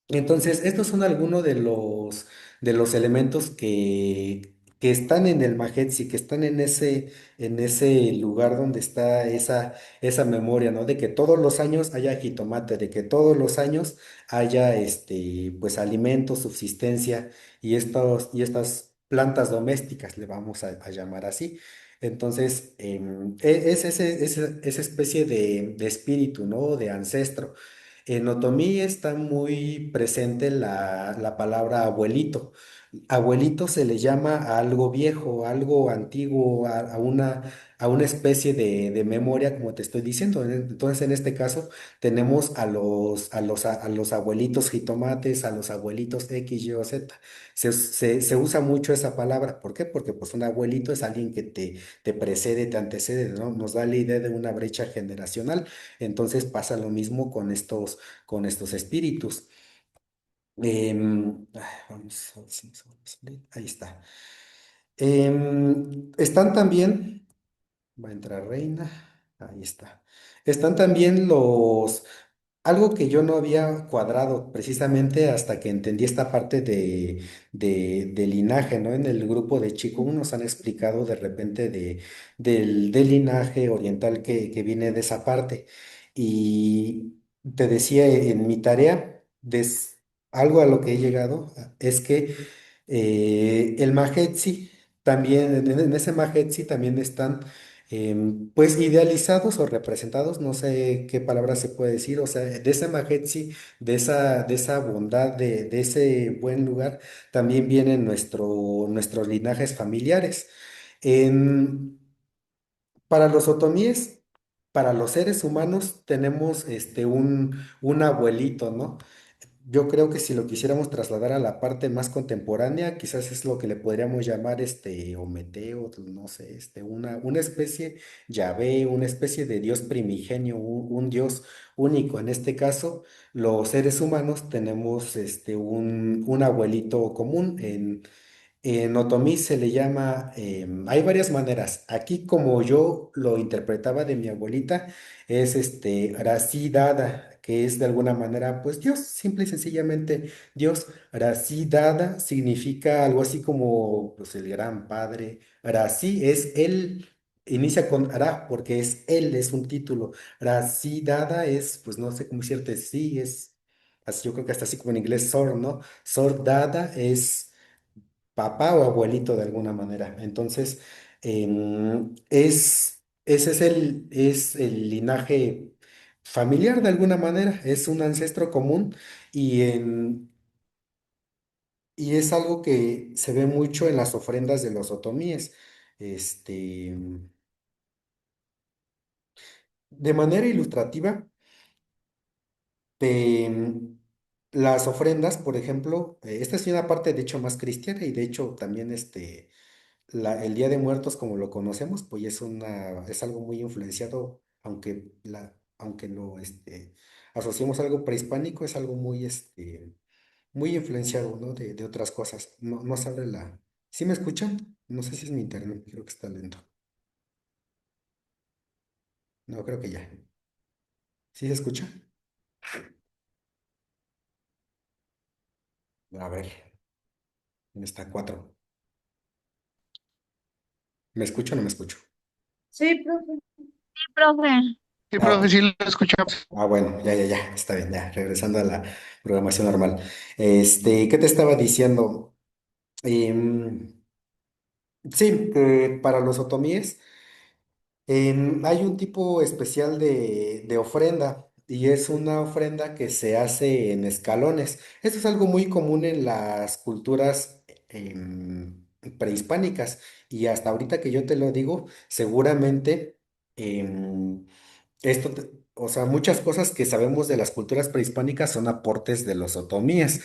Entonces, estos son algunos de los elementos que están en el Majetsi, que están en ese lugar donde está esa memoria, ¿no? De que todos los años haya jitomate, de que todos los años haya pues alimentos, subsistencia y estas plantas domésticas, le vamos a llamar así. Entonces, es esa especie de espíritu, ¿no? De ancestro. En Otomí está muy presente la palabra abuelito. Abuelito se le llama a algo viejo, a algo antiguo, a una especie de memoria, como te estoy diciendo. Entonces, en este caso, tenemos a los abuelitos jitomates, a los abuelitos X, Y o Z. Se usa mucho esa palabra. ¿Por qué? Porque pues un abuelito es alguien que te precede, te antecede, ¿no? Nos da la idea de una brecha generacional. Entonces pasa lo mismo con estos espíritus. Vamos a ver si nos va a salir. Ahí está. Están también, va a entrar Reina, ahí está. Están también algo que yo no había cuadrado precisamente hasta que entendí esta parte de linaje, ¿no? En el grupo de Chico nos han explicado de repente del linaje oriental que viene de esa parte. Y te decía en mi tarea, algo a lo que he llegado es que el Majetsi también, en ese Majetsi también están pues idealizados o representados, no sé qué palabra se puede decir, o sea, de ese Majetsi, de esa bondad, de ese buen lugar, también vienen nuestros linajes familiares. En- para los otomíes, para los seres humanos, tenemos un abuelito, ¿no? Yo creo que si lo quisiéramos trasladar a la parte más contemporánea, quizás es lo que le podríamos llamar Ometeo, no sé, una especie, Yahvé, una especie de Dios primigenio, un Dios único. En este caso, los seres humanos tenemos un abuelito común. En otomí se le llama, hay varias maneras. Aquí, como yo lo interpretaba de mi abuelita, es Razi Dada, que es de alguna manera, pues Dios, simple y sencillamente Dios. Razi Dada significa algo así como, pues el gran padre. Razi es él, inicia con Ra, porque es él, es un título. Razi Dada es, pues no sé cómo decirte, sí, es, así yo creo que hasta así como en inglés, Sor, ¿no? Sor Dada es. papá o abuelito de alguna manera. Entonces, ese es el linaje familiar de alguna manera, es un ancestro común y, y es algo que se ve mucho en las ofrendas de los otomíes. Este, de manera ilustrativa, de las ofrendas, por ejemplo, esta es una parte de hecho más cristiana y de hecho también el Día de Muertos como lo conocemos, pues es algo muy influenciado, aunque lo asociemos a algo prehispánico, es algo muy, muy influenciado, ¿no? De otras cosas. No, no sabe ¿Sí me escuchan? No sé si es mi internet, creo que está lento. No, creo que ya. ¿Sí se escucha? A ver, está cuatro. ¿Me escucho o no me escucho? Sí, profe. Profe, Sí, Ah, profe, ok. sí lo escuchamos. Bueno, ya, está bien, ya, regresando a la programación normal. ¿Qué te estaba diciendo? Em, sí, para los otomíes hay un tipo especial de ofrenda y es una ofrenda que se hace en escalones. Esto es algo muy común en las culturas prehispánicas y hasta ahorita que yo te lo digo, seguramente em, o sea, muchas cosas que sabemos de las culturas prehispánicas son aportes de los otomíes.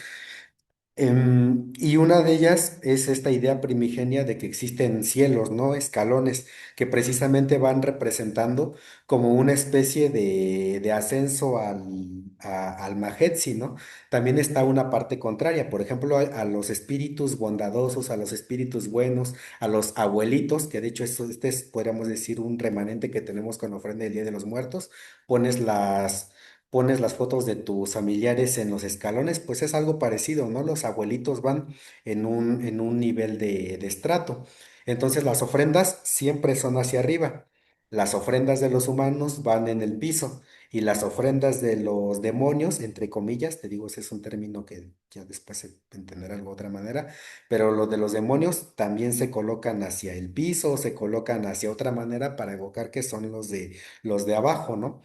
Y una de ellas es esta idea primigenia de que existen cielos, ¿no? Escalones que precisamente van representando como una especie de ascenso al Majetsi, ¿no? También está una parte contraria, por ejemplo, a los espíritus bondadosos, a los espíritus buenos, a los abuelitos, que de hecho este es, podríamos decir, un remanente que tenemos con ofrenda del Día de los Muertos, pones las pones las fotos de tus familiares en los escalones, pues es algo parecido, ¿no? Los abuelitos van en un nivel de estrato. Entonces las ofrendas siempre son hacia arriba. Las ofrendas de los humanos van en el piso y las ofrendas de los demonios, entre comillas, te digo, ese es un término que ya después se entenderá de otra manera, pero los de los demonios también se colocan hacia el piso, se colocan hacia otra manera para evocar que son los de abajo, ¿no?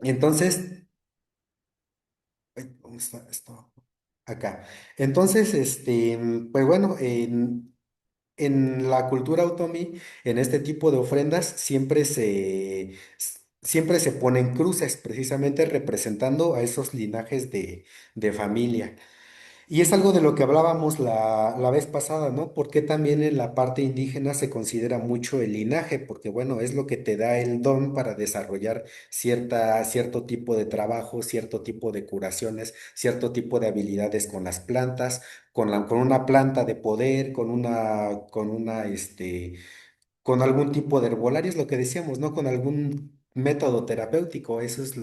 Entonces, ay, ¿dónde está esto? Acá. Entonces, pues bueno, en la cultura otomí, en este tipo de ofrendas, siempre se ponen cruces, precisamente representando a esos linajes de familia. Y es algo de lo que hablábamos la vez pasada, ¿no? Porque también en la parte indígena se considera mucho el linaje, porque bueno, es lo que te da el don para desarrollar cierto tipo de trabajo, cierto tipo de curaciones, cierto tipo de habilidades con las plantas, con una planta de poder, con algún tipo de herbolario, es lo que decíamos, ¿no? Con algún método terapéutico, eso es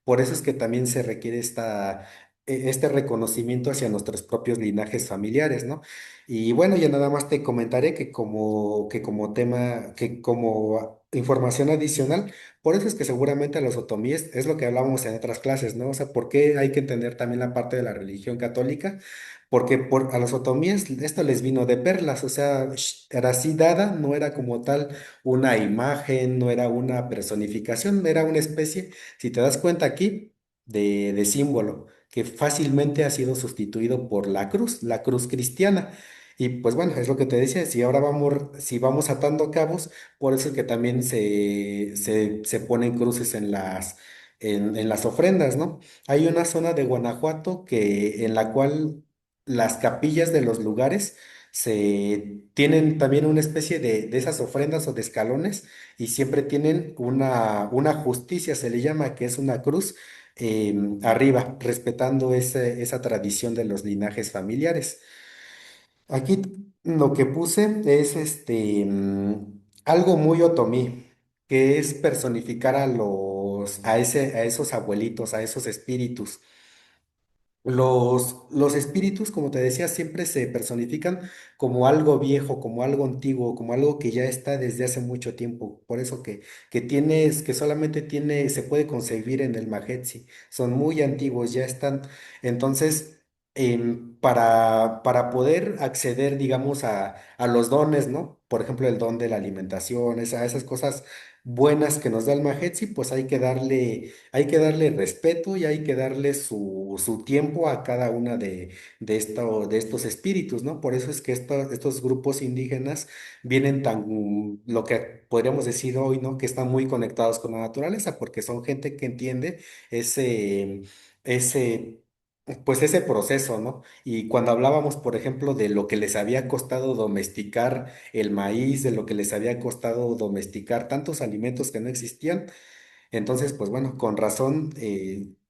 por eso es que también se requiere este reconocimiento hacia nuestros propios linajes familiares, ¿no? Y bueno, ya nada más te comentaré que como información adicional, por eso es que seguramente a los otomíes es lo que hablábamos en otras clases, ¿no? O sea, ¿por qué hay que entender también la parte de la religión católica? Porque a los otomíes esto les vino de perlas, o sea, era así dada, no era como tal una imagen, no era una personificación, era una especie, si te das cuenta aquí, de símbolo, que fácilmente ha sido sustituido por la cruz cristiana. Y pues bueno, es lo que te decía, si vamos atando cabos, por eso es que también se ponen cruces en las ofrendas, ¿no? Hay una zona de Guanajuato en la cual las capillas de los lugares tienen también una especie de esas ofrendas o de escalones y siempre tienen una justicia, se le llama, que es una cruz arriba, respetando esa tradición de los linajes familiares. Aquí lo que puse es algo muy otomí, que es personificar a esos abuelitos, a esos espíritus. Los espíritus, como te decía, siempre se personifican como algo viejo, como algo antiguo, como algo que ya está desde hace mucho tiempo. Por eso que solamente se puede concebir en el Majetsi. Son muy antiguos, ya están. Entonces, para poder acceder, digamos, a los dones, ¿no? Por ejemplo, el don de la alimentación, esas cosas buenas que nos da el Majetsi, pues hay que darle respeto y hay que darle su tiempo a cada una de estos espíritus, ¿no? Por eso es que estos grupos indígenas vienen lo que podríamos decir hoy, ¿no? Que están muy conectados con la naturaleza, porque son gente que entiende ese pues ese proceso, ¿no? Y cuando hablábamos, por ejemplo, de lo que les había costado domesticar el maíz, de lo que les había costado domesticar tantos alimentos que no existían, entonces, pues bueno, con razón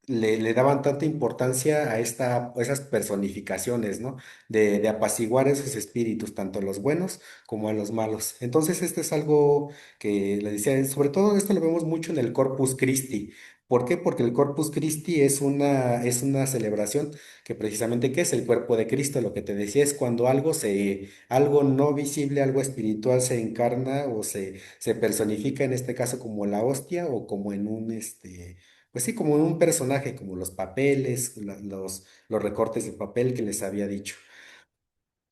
le daban tanta importancia a esas personificaciones, ¿no? De apaciguar esos espíritus, tanto los buenos como a los malos. Entonces, esto es algo que le decía, sobre todo esto lo vemos mucho en el Corpus Christi. ¿Por qué? Porque el Corpus Christi es una celebración que precisamente, ¿qué es el cuerpo de Cristo? Lo que te decía es cuando algo no visible, algo espiritual se encarna o se personifica en este caso como la hostia o como pues sí, como en un personaje, como los papeles, los recortes de papel que les había dicho.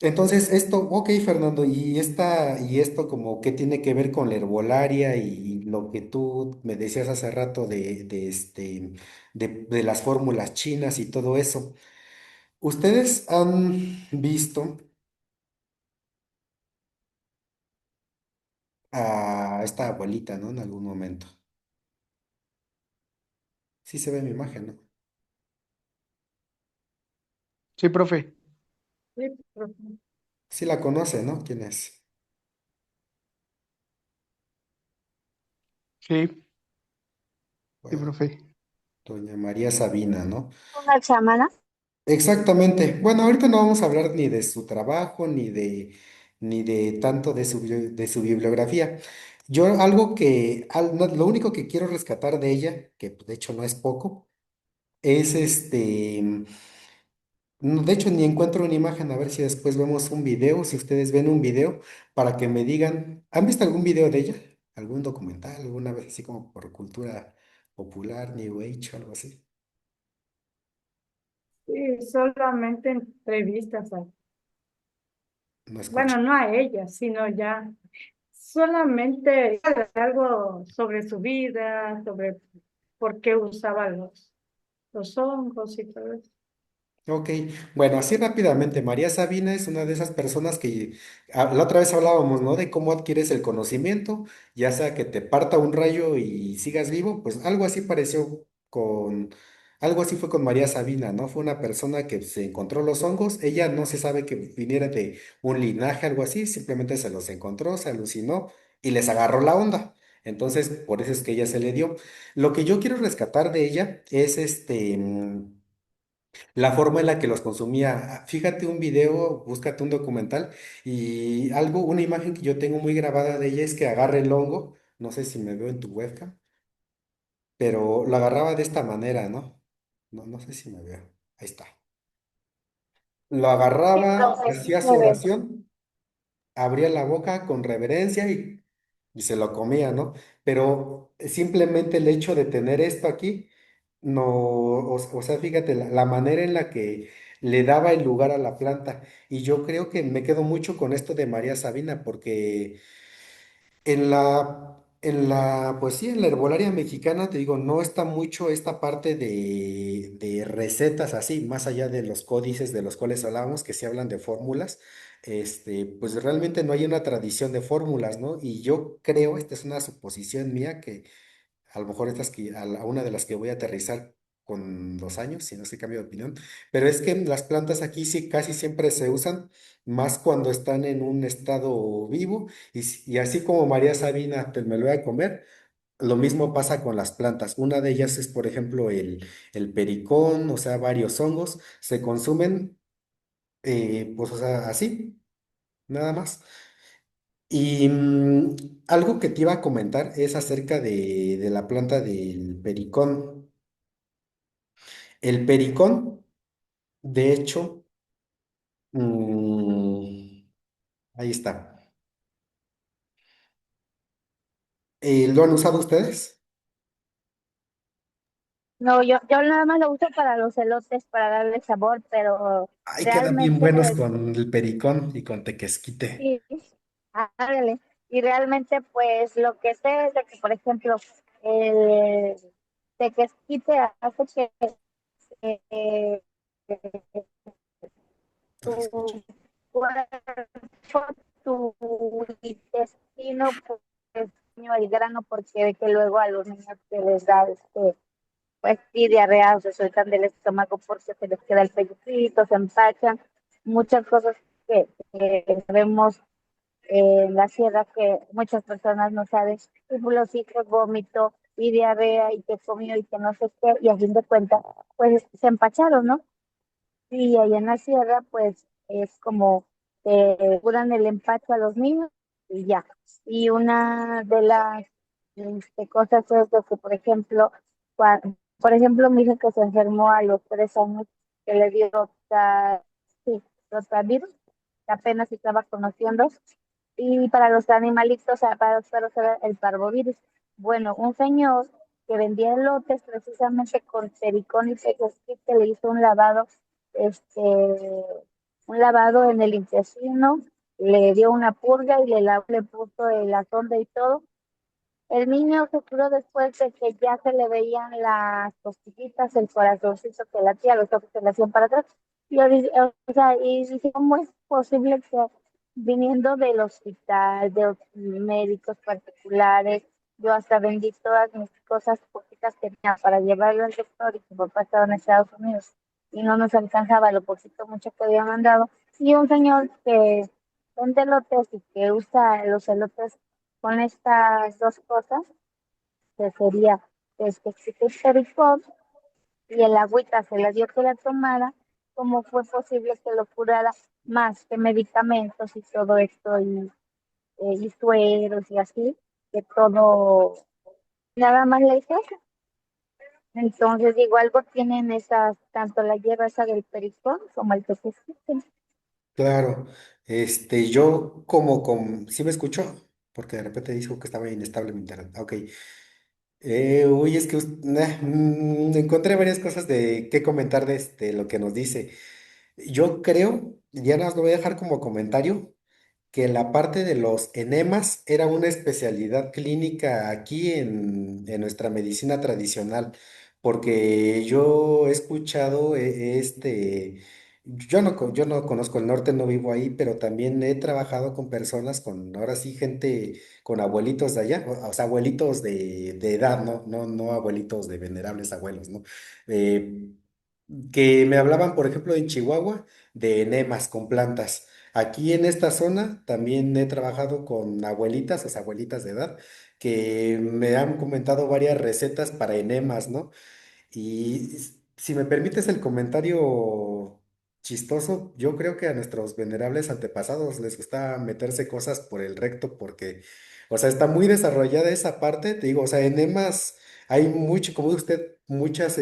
Entonces, ok, Fernando, y esto como qué tiene que ver con la herbolaria y lo que tú me decías hace rato de las fórmulas chinas y todo eso. ¿Ustedes han visto a esta abuelita, ¿no? En algún momento. Sí se ve mi imagen, ¿no? Sí, profe. Sí, profe. Sí la conoce, ¿no? ¿Quién es? Sí, sí, Bueno, profe. doña María Sabina, ¿no? Una chamana. Exactamente. Bueno, ahorita no vamos a hablar ni de su trabajo, ni de tanto de su bibliografía. Yo no, lo único que quiero rescatar de ella, que de hecho no es poco, es no, de hecho, ni encuentro una imagen, a ver si después vemos un video, si ustedes ven un video, para que me digan, ¿han visto algún video de ella? ¿Algún documental, alguna vez así como por cultura popular, New Age o algo así? Sí, solamente entrevistas No escuché. bueno, no a ella, sino ya solamente algo sobre su vida, sobre por qué usaba los hongos y todo eso. Ok, bueno, así rápidamente, María Sabina es una de esas personas que la otra vez hablábamos, ¿no? De cómo adquieres el conocimiento, ya sea que te parta un rayo y sigas vivo, pues algo así fue con María Sabina, ¿no? Fue una persona que se encontró los hongos, ella no se sabe que viniera de un linaje, algo así, simplemente se los encontró, se alucinó y les agarró la onda. Entonces, por eso es que ella se le dio. Lo que yo quiero rescatar de ella es la forma en la que los consumía. Fíjate un video, búscate un documental y una imagen que yo tengo muy grabada de ella es que agarra el hongo, no sé si me veo en tu webcam, pero lo agarraba de esta manera, ¿no? No, no sé si me veo. Ahí está. Lo Sí, agarraba, profe, sí hacía su se ve. oración, abría la boca con reverencia y se lo comía, ¿no? Pero simplemente el hecho de tener esto aquí, no, o sea, fíjate, la manera en la que le daba el lugar a la planta. Y yo creo que me quedo mucho con esto de María Sabina, porque pues sí, en la herbolaria mexicana, te digo, no está mucho esta parte de recetas así, más allá de los códices de los cuales hablábamos, que se hablan de fórmulas, pues realmente no hay una tradición de fórmulas, ¿no? Y yo creo, esta es una suposición mía, que a lo mejor a una de las que voy a aterrizar con los años, si no se cambia de opinión, pero es que las plantas aquí sí casi siempre se usan más cuando están en un estado vivo y así como María Sabina me lo voy a comer, lo mismo pasa con las plantas. Una de ellas es, por ejemplo, el pericón, o sea, varios hongos se consumen, pues, o sea, así, nada más. Y algo que te iba a comentar es acerca de la planta del pericón. El pericón, de hecho, mm, ahí está. ¿Lo han usado ustedes? No, yo nada más lo uso para los elotes, para darle sabor, pero Ay, quedan bien realmente, buenos con el pericón y con tequesquite. sí, ándale. Y realmente, pues lo que sé es de que, por ejemplo, el tequesquite hace que eh, No se escucha. tu cuerpo, tu intestino, pues, el grano, porque de que luego a los niños se les da pues sí, diarrea, o se sueltan del estómago porque se les queda el pellizquito, se empachan, muchas cosas que vemos en la sierra que muchas personas no saben, y los hijos vómito y diarrea y que comió y que no sé qué, y a fin de cuentas, pues se empacharon, ¿no? Y allá en la sierra, pues es como curan el empacho a los niños y ya. Y una de las cosas es de que, por ejemplo, por ejemplo, mi hija que se enfermó a los 3 años, que le dio sí, rotavirus, que apenas estaba conociendo, y para los animalitos, o sea, para los perros era el parvovirus. Bueno, un señor que vendía elotes precisamente con pericón y que le hizo un lavado en el intestino, le dio una purga y le puso la sonda y todo. El niño se curó después de que ya se le veían las costillitas, el corazoncito que latía, los ojos que le hacían para atrás. O sea, y dije, ¿cómo es posible que viniendo del hospital, de médicos particulares, yo hasta vendí todas mis cosas poquitas que tenía para llevarlo al doctor y que papá estaba en Estados Unidos y no nos alcanzaba lo poquito mucho que había mandado? Y un señor que vende elotes y que usa los elotes con estas dos cosas, que sería que existe el pericón y el agüita se la dio que la tomara, ¿cómo fue posible que lo curara más que medicamentos y todo esto y sueros y así, que todo, nada más le hizo eso? Entonces, digo, algo tienen esas, tanto la hierba esa del pericón como el que existe. Claro, yo como con, ¿sí me escucho? Porque de repente dijo que estaba inestable mi internet. Ok. Uy, es que encontré varias cosas de qué comentar de lo que nos dice. Yo creo, ya nos lo voy a dejar como comentario, que la parte de los enemas era una especialidad clínica aquí en nuestra medicina tradicional, porque yo he escuchado yo no conozco el norte, no vivo ahí, pero también he trabajado con personas con, ahora sí, gente con abuelitos de allá, o sea, abuelitos de edad, no abuelitos de venerables abuelos, ¿no? Eh, que me hablaban, por ejemplo, en Chihuahua, de enemas con plantas. Aquí en esta zona también he trabajado con abuelitas, o sea, abuelitas de edad, que me han comentado varias recetas para enemas, ¿no? Y si me permites el comentario chistoso, yo creo que a nuestros venerables antepasados les gustaba meterse cosas por el recto porque, o sea, está muy desarrollada esa parte, te digo, o sea, enemas hay mucho, como dice usted, muchas,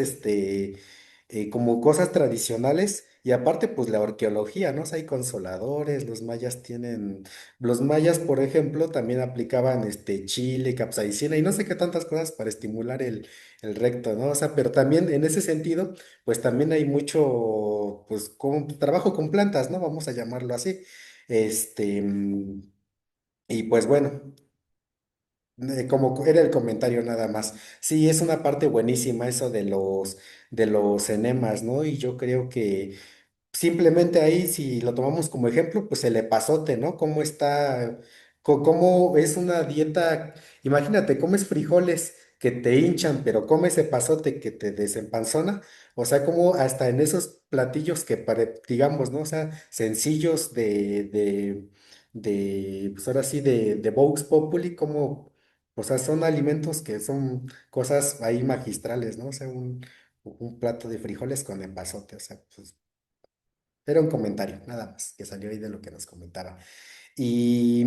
como cosas tradicionales y aparte, pues la arqueología, ¿no? O sea, hay consoladores, los mayas, por ejemplo, también aplicaban, chile, capsaicina y no sé qué tantas cosas para estimular el recto, ¿no? O sea, pero también en ese sentido, pues también hay mucho, pues, trabajo con plantas, ¿no? Vamos a llamarlo así. Este, mm, y pues bueno, como era el comentario nada más. Sí, es una parte buenísima eso de los enemas, ¿no? Y yo creo que simplemente ahí, si lo tomamos como ejemplo, pues el epazote, ¿no? ¿Cómo está? ¿Cómo es una dieta? Imagínate, comes frijoles que te hinchan, pero comes epazote que te desempanzona. O sea, como hasta en esos platillos que digamos, ¿no? O sea, sencillos pues ahora sí, de Vox Populi, como, o sea, son alimentos que son cosas ahí magistrales, ¿no? O sea, un plato de frijoles con epazote, o sea, pues era un comentario, nada más, que salió ahí de lo que nos comentaba. Y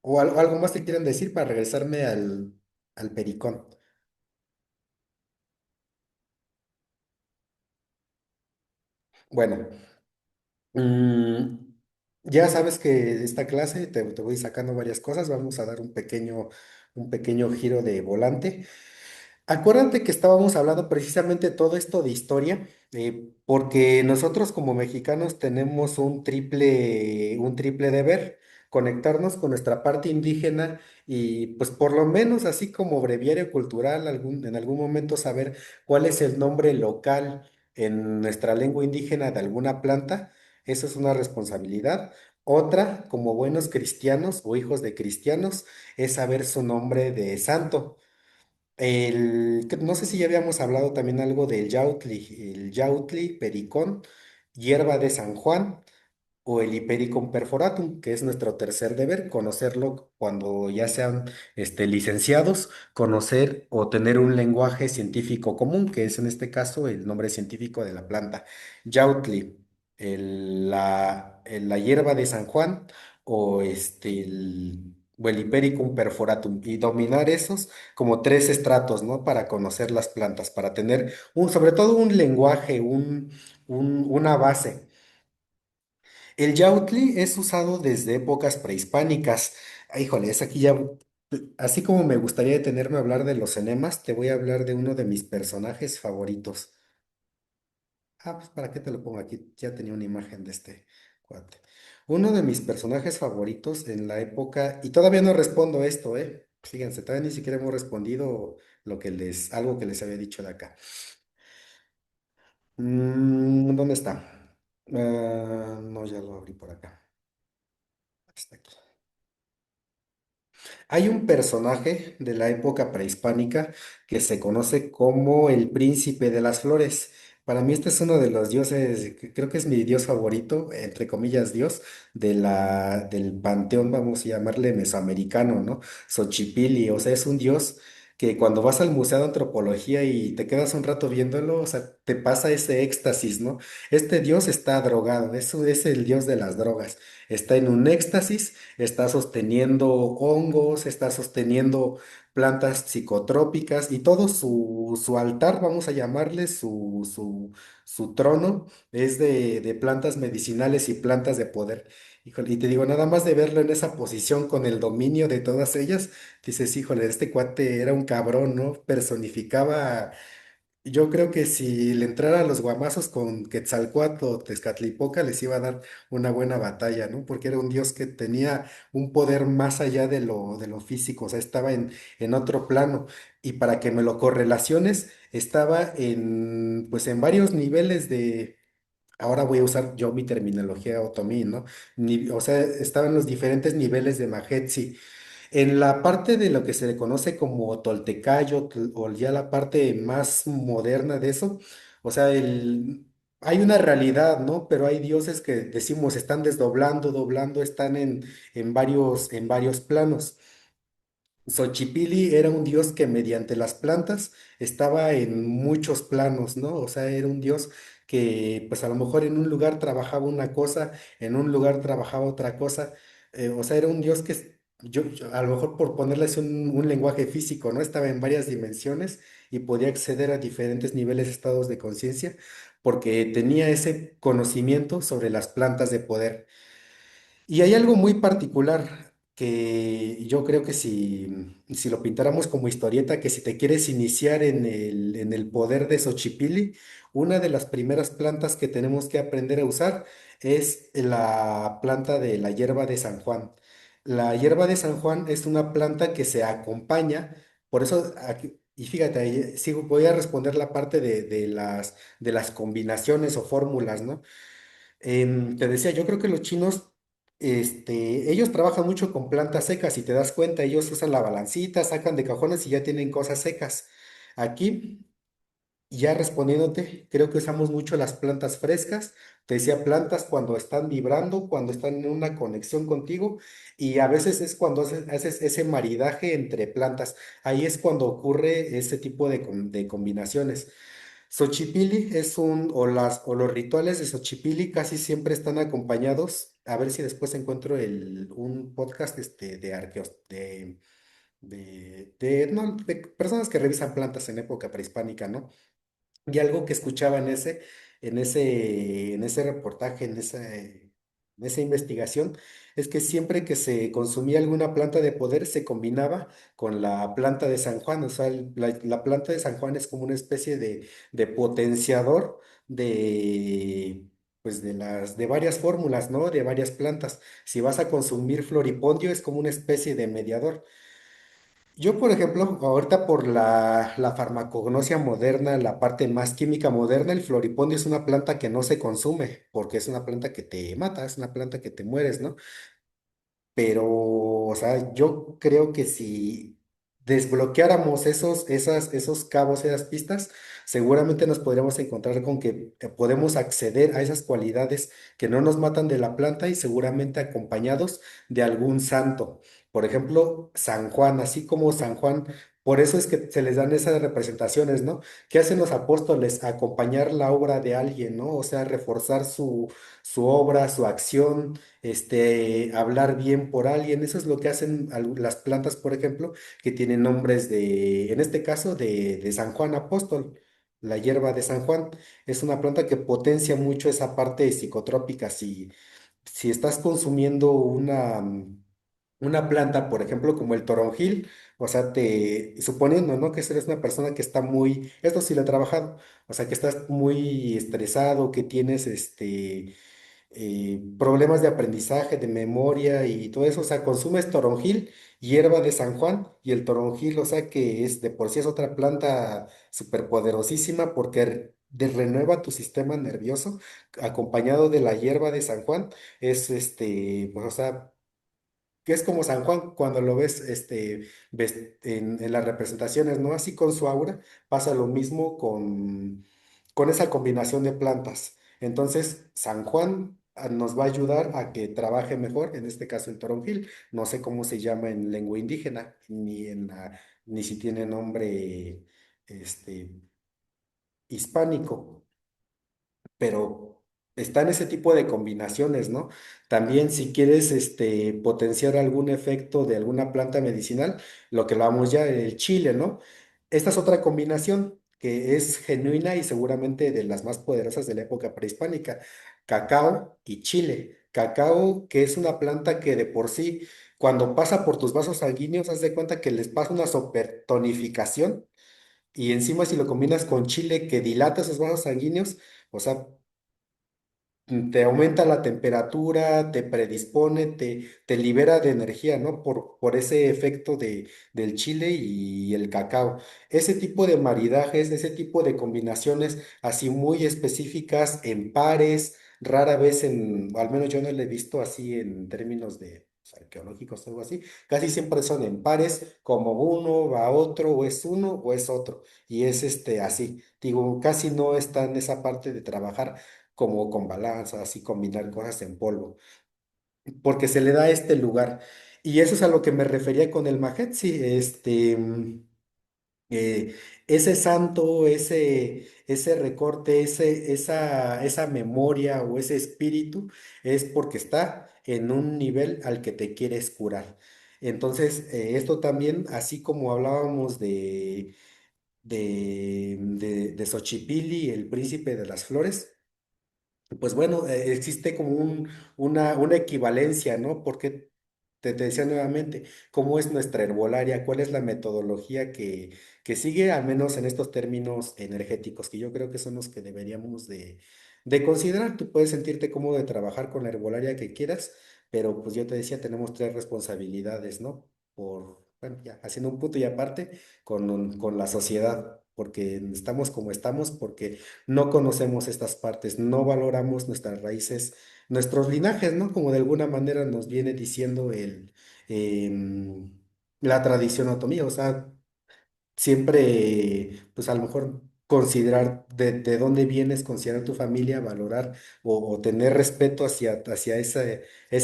o algo más que quieran decir para regresarme al pericón. Bueno, mm, ya sabes que esta clase te voy sacando varias cosas, vamos a dar un pequeño giro de volante. Acuérdate que estábamos hablando precisamente todo esto de historia, porque nosotros como mexicanos tenemos un triple deber, conectarnos con nuestra parte indígena y pues por lo menos así como breviario cultural, en algún momento saber cuál es el nombre local en nuestra lengua indígena de alguna planta, eso es una responsabilidad. Otra, como buenos cristianos o hijos de cristianos, es saber su nombre de santo. No sé si ya habíamos hablado también algo del yautli, pericón, hierba de San Juan o el Hipericum perforatum, que es nuestro tercer deber, conocerlo cuando ya sean licenciados, conocer o tener un lenguaje científico común, que es en este caso el nombre científico de la planta. Yautli, la hierba de San Juan o el Hipericum perforatum, y dominar esos como tres estratos, ¿no? Para conocer las plantas, para tener sobre todo un lenguaje, una base. El yautli es usado desde épocas prehispánicas. Híjole, es aquí ya, así como me gustaría detenerme a hablar de los enemas, te voy a hablar de uno de mis personajes favoritos. Ah, pues ¿para qué te lo pongo aquí? Ya tenía una imagen de este cuate. Uno de mis personajes favoritos en la época, y todavía no respondo esto, ¿eh? Fíjense, todavía ni siquiera hemos respondido algo que les había dicho de acá. ¿Dónde está? No, ya lo abrí por acá. Está aquí. Hay un personaje de la época prehispánica que se conoce como el príncipe de las flores. Para mí este es uno de los dioses, creo que es mi dios favorito, entre comillas dios, del panteón, vamos a llamarle mesoamericano, ¿no? Xochipilli, o sea, es un dios que cuando vas al Museo de Antropología y te quedas un rato viéndolo, o sea, te pasa ese éxtasis, ¿no? Este dios está drogado, es el dios de las drogas, está en un éxtasis, está sosteniendo hongos, está sosteniendo plantas psicotrópicas y todo su altar, vamos a llamarle, su trono, es de plantas medicinales y plantas de poder. Híjole, y te digo, nada más de verlo en esa posición con el dominio de todas ellas, dices, híjole, este cuate era un cabrón, ¿no? Personificaba, yo creo que si le entrara a los guamazos con Quetzalcóatl o Tezcatlipoca les iba a dar una buena batalla, ¿no? Porque era un dios que tenía un poder más allá de lo físico, o sea, estaba en otro plano. Y para que me lo correlaciones, estaba pues en varios niveles ahora voy a usar yo mi terminología otomí, ¿no? O sea, estaba en los diferentes niveles de Majetsi. En la parte de lo que se le conoce como Toltecayo, o ya la parte más moderna de eso, o sea, hay una realidad, ¿no? Pero hay dioses que decimos están desdoblando, doblando, están en varios planos. Xochipilli era un dios que mediante las plantas estaba en muchos planos, ¿no? O sea, era un dios que pues a lo mejor en un lugar trabajaba una cosa, en un lugar trabajaba otra cosa. O sea, era un dios que a lo mejor por ponerles un lenguaje físico, ¿no? Estaba en varias dimensiones y podía acceder a diferentes niveles de estados de conciencia porque tenía ese conocimiento sobre las plantas de poder. Y hay algo muy particular que yo creo que si lo pintáramos como historieta, que si te quieres iniciar en el poder de Xochipilli, una de las primeras plantas que tenemos que aprender a usar es la planta de la hierba de San Juan. La hierba de San Juan es una planta que se acompaña, por eso, y fíjate, ahí voy a responder la parte de las combinaciones o fórmulas, ¿no? Te decía, yo creo que los chinos, ellos trabajan mucho con plantas secas, si te das cuenta, ellos usan la balancita, sacan de cajones y ya tienen cosas secas. Aquí, ya respondiéndote, creo que usamos mucho las plantas frescas. Te decía plantas cuando están vibrando, cuando están en una conexión contigo, y a veces es cuando haces ese maridaje entre plantas. Ahí es cuando ocurre ese tipo de combinaciones. Xochipilli o los rituales de Xochipilli casi siempre están acompañados. A ver si después encuentro un podcast de arqueos, no, de personas que revisan plantas en época prehispánica, ¿no? Y algo que escuchaba en ese reportaje, esa investigación es que siempre que se consumía alguna planta de poder se combinaba con la planta de San Juan. O sea, la planta de San Juan es como una especie de potenciador de, pues de varias fórmulas, ¿no? De varias plantas. Si vas a consumir floripondio es como una especie de mediador. Yo, por ejemplo, ahorita por la farmacognosia moderna, la parte más química moderna, el floripondio es una planta que no se consume, porque es una planta que te mata, es una planta que te mueres, ¿no? Pero, o sea, yo creo que si desbloqueáramos esos cabos, esas pistas, seguramente nos podríamos encontrar con que podemos acceder a esas cualidades que no nos matan de la planta y seguramente acompañados de algún santo. Por ejemplo, San Juan, así como San Juan, por eso es que se les dan esas representaciones, ¿no? ¿Qué hacen los apóstoles? Acompañar la obra de alguien, ¿no? O sea, reforzar su obra, su acción, hablar bien por alguien. Eso es lo que hacen las plantas, por ejemplo, que tienen nombres en este caso, de San Juan Apóstol. La hierba de San Juan es una planta que potencia mucho esa parte psicotrópica. Si estás consumiendo una planta, por ejemplo, como el toronjil, o sea, suponiendo, ¿no? Que eres una persona que está esto sí lo he trabajado, o sea, que estás muy estresado, que tienes problemas de aprendizaje, de memoria y todo eso. O sea, consumes toronjil, hierba de San Juan, y el toronjil, o sea, que es de por sí es otra planta súper poderosísima porque renueva tu sistema nervioso, acompañado de la hierba de San Juan, es pues, o sea, que es como San Juan cuando lo ves, en las representaciones, ¿no? Así con su aura, pasa lo mismo con esa combinación de plantas. Entonces, San Juan nos va a ayudar a que trabaje mejor, en este caso el toronjil. No sé cómo se llama en lengua indígena, ni si tiene nombre, este, hispánico, pero están ese tipo de combinaciones, ¿no? También si quieres potenciar algún efecto de alguna planta medicinal, lo que hablábamos ya, el chile, ¿no? Esta es otra combinación que es genuina y seguramente de las más poderosas de la época prehispánica, cacao y chile. Cacao, que es una planta que de por sí, cuando pasa por tus vasos sanguíneos, haz de cuenta que les pasa una supertonificación y encima si lo combinas con chile que dilata esos vasos sanguíneos, o sea, te aumenta la temperatura, te predispone, te libera de energía, ¿no? Por ese efecto del chile y el cacao. Ese tipo de maridajes, ese tipo de combinaciones así muy específicas en pares, rara vez al menos yo no lo he visto así en términos de pues, arqueológicos o algo así, casi siempre son en pares, como uno va a otro, o es uno o es otro, y es así. Digo, casi no está en esa parte de trabajar como con balanzas y combinar cosas en polvo, porque se le da este lugar. Y eso es a lo que me refería con el Majet, sí, eh, ese santo, ese recorte, esa memoria o ese espíritu es porque está en un nivel al que te quieres curar. Entonces, esto también, así como hablábamos de Xochipilli, el príncipe de las flores, pues bueno, existe como una equivalencia, ¿no? Porque te decía nuevamente, ¿cómo es nuestra herbolaria? ¿Cuál es la metodología que sigue, al menos en estos términos energéticos, que yo creo que son los que deberíamos de considerar? Tú puedes sentirte cómodo de trabajar con la herbolaria que quieras, pero pues yo te decía, tenemos tres responsabilidades, ¿no? Bueno, ya, haciendo un punto y aparte con la sociedad, porque estamos como estamos, porque no conocemos estas partes, no valoramos nuestras raíces, nuestros linajes, ¿no? Como de alguna manera nos viene diciendo em, la tradición otomí, o sea, siempre, pues a lo mejor considerar de dónde vienes, considerar tu familia, valorar o tener respeto hacia esa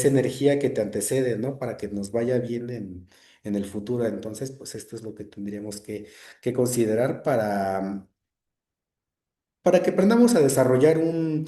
energía que te antecede, ¿no? Para que nos vaya bien en el futuro. Entonces, pues esto es lo que tendríamos que considerar para que aprendamos a desarrollar un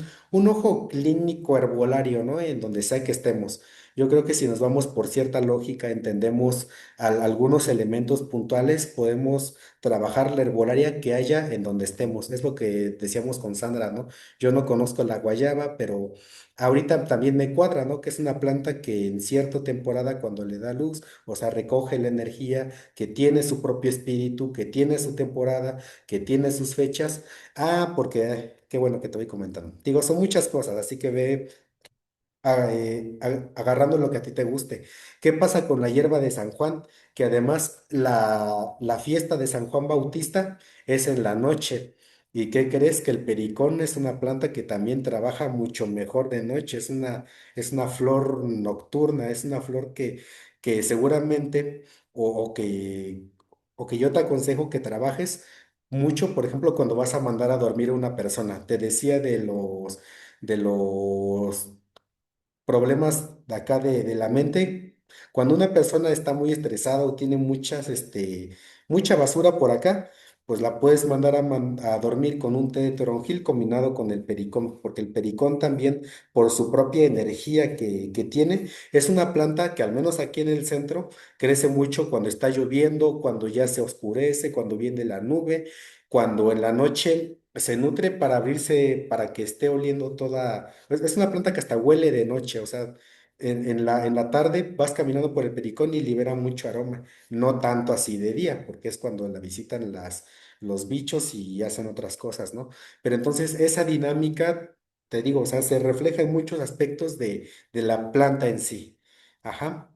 ojo clínico herbolario, ¿no? En donde sea que estemos. Yo creo que si nos vamos por cierta lógica, entendemos algunos elementos puntuales, podemos trabajar la herbolaria que haya en donde estemos. Es lo que decíamos con Sandra, ¿no? Yo no conozco la guayaba, pero ahorita también me cuadra, ¿no? Que es una planta que en cierta temporada, cuando le da luz, o sea, recoge la energía, que tiene su propio espíritu, que tiene su temporada, que tiene sus fechas. Ah, porque, qué bueno que te voy comentando. Digo, son muchas cosas, así que ve agarrando lo que a ti te guste. ¿Qué pasa con la hierba de San Juan? Que además la fiesta de San Juan Bautista es en la noche. ¿Y qué crees? Que el pericón es una planta que también trabaja mucho mejor de noche. Es una flor nocturna, es una flor que seguramente o, o que, o que yo te aconsejo que trabajes mucho, por ejemplo, cuando vas a mandar a dormir a una persona. Te decía de los problemas de acá de la mente. Cuando una persona está muy estresada o tiene mucha basura por acá, pues la puedes mandar a dormir con un té de toronjil combinado con el pericón, porque el pericón también, por su propia energía que tiene, es una planta que al menos aquí en el centro crece mucho cuando está lloviendo, cuando ya se oscurece, cuando viene la nube, cuando en la noche se nutre para abrirse, para que esté oliendo toda. Es una planta que hasta huele de noche, o sea, en la tarde vas caminando por el pericón y libera mucho aroma, no tanto así de día, porque es cuando la visitan los bichos y hacen otras cosas, ¿no? Pero entonces esa dinámica, te digo, o sea, se refleja en muchos aspectos de la planta en sí. Ajá.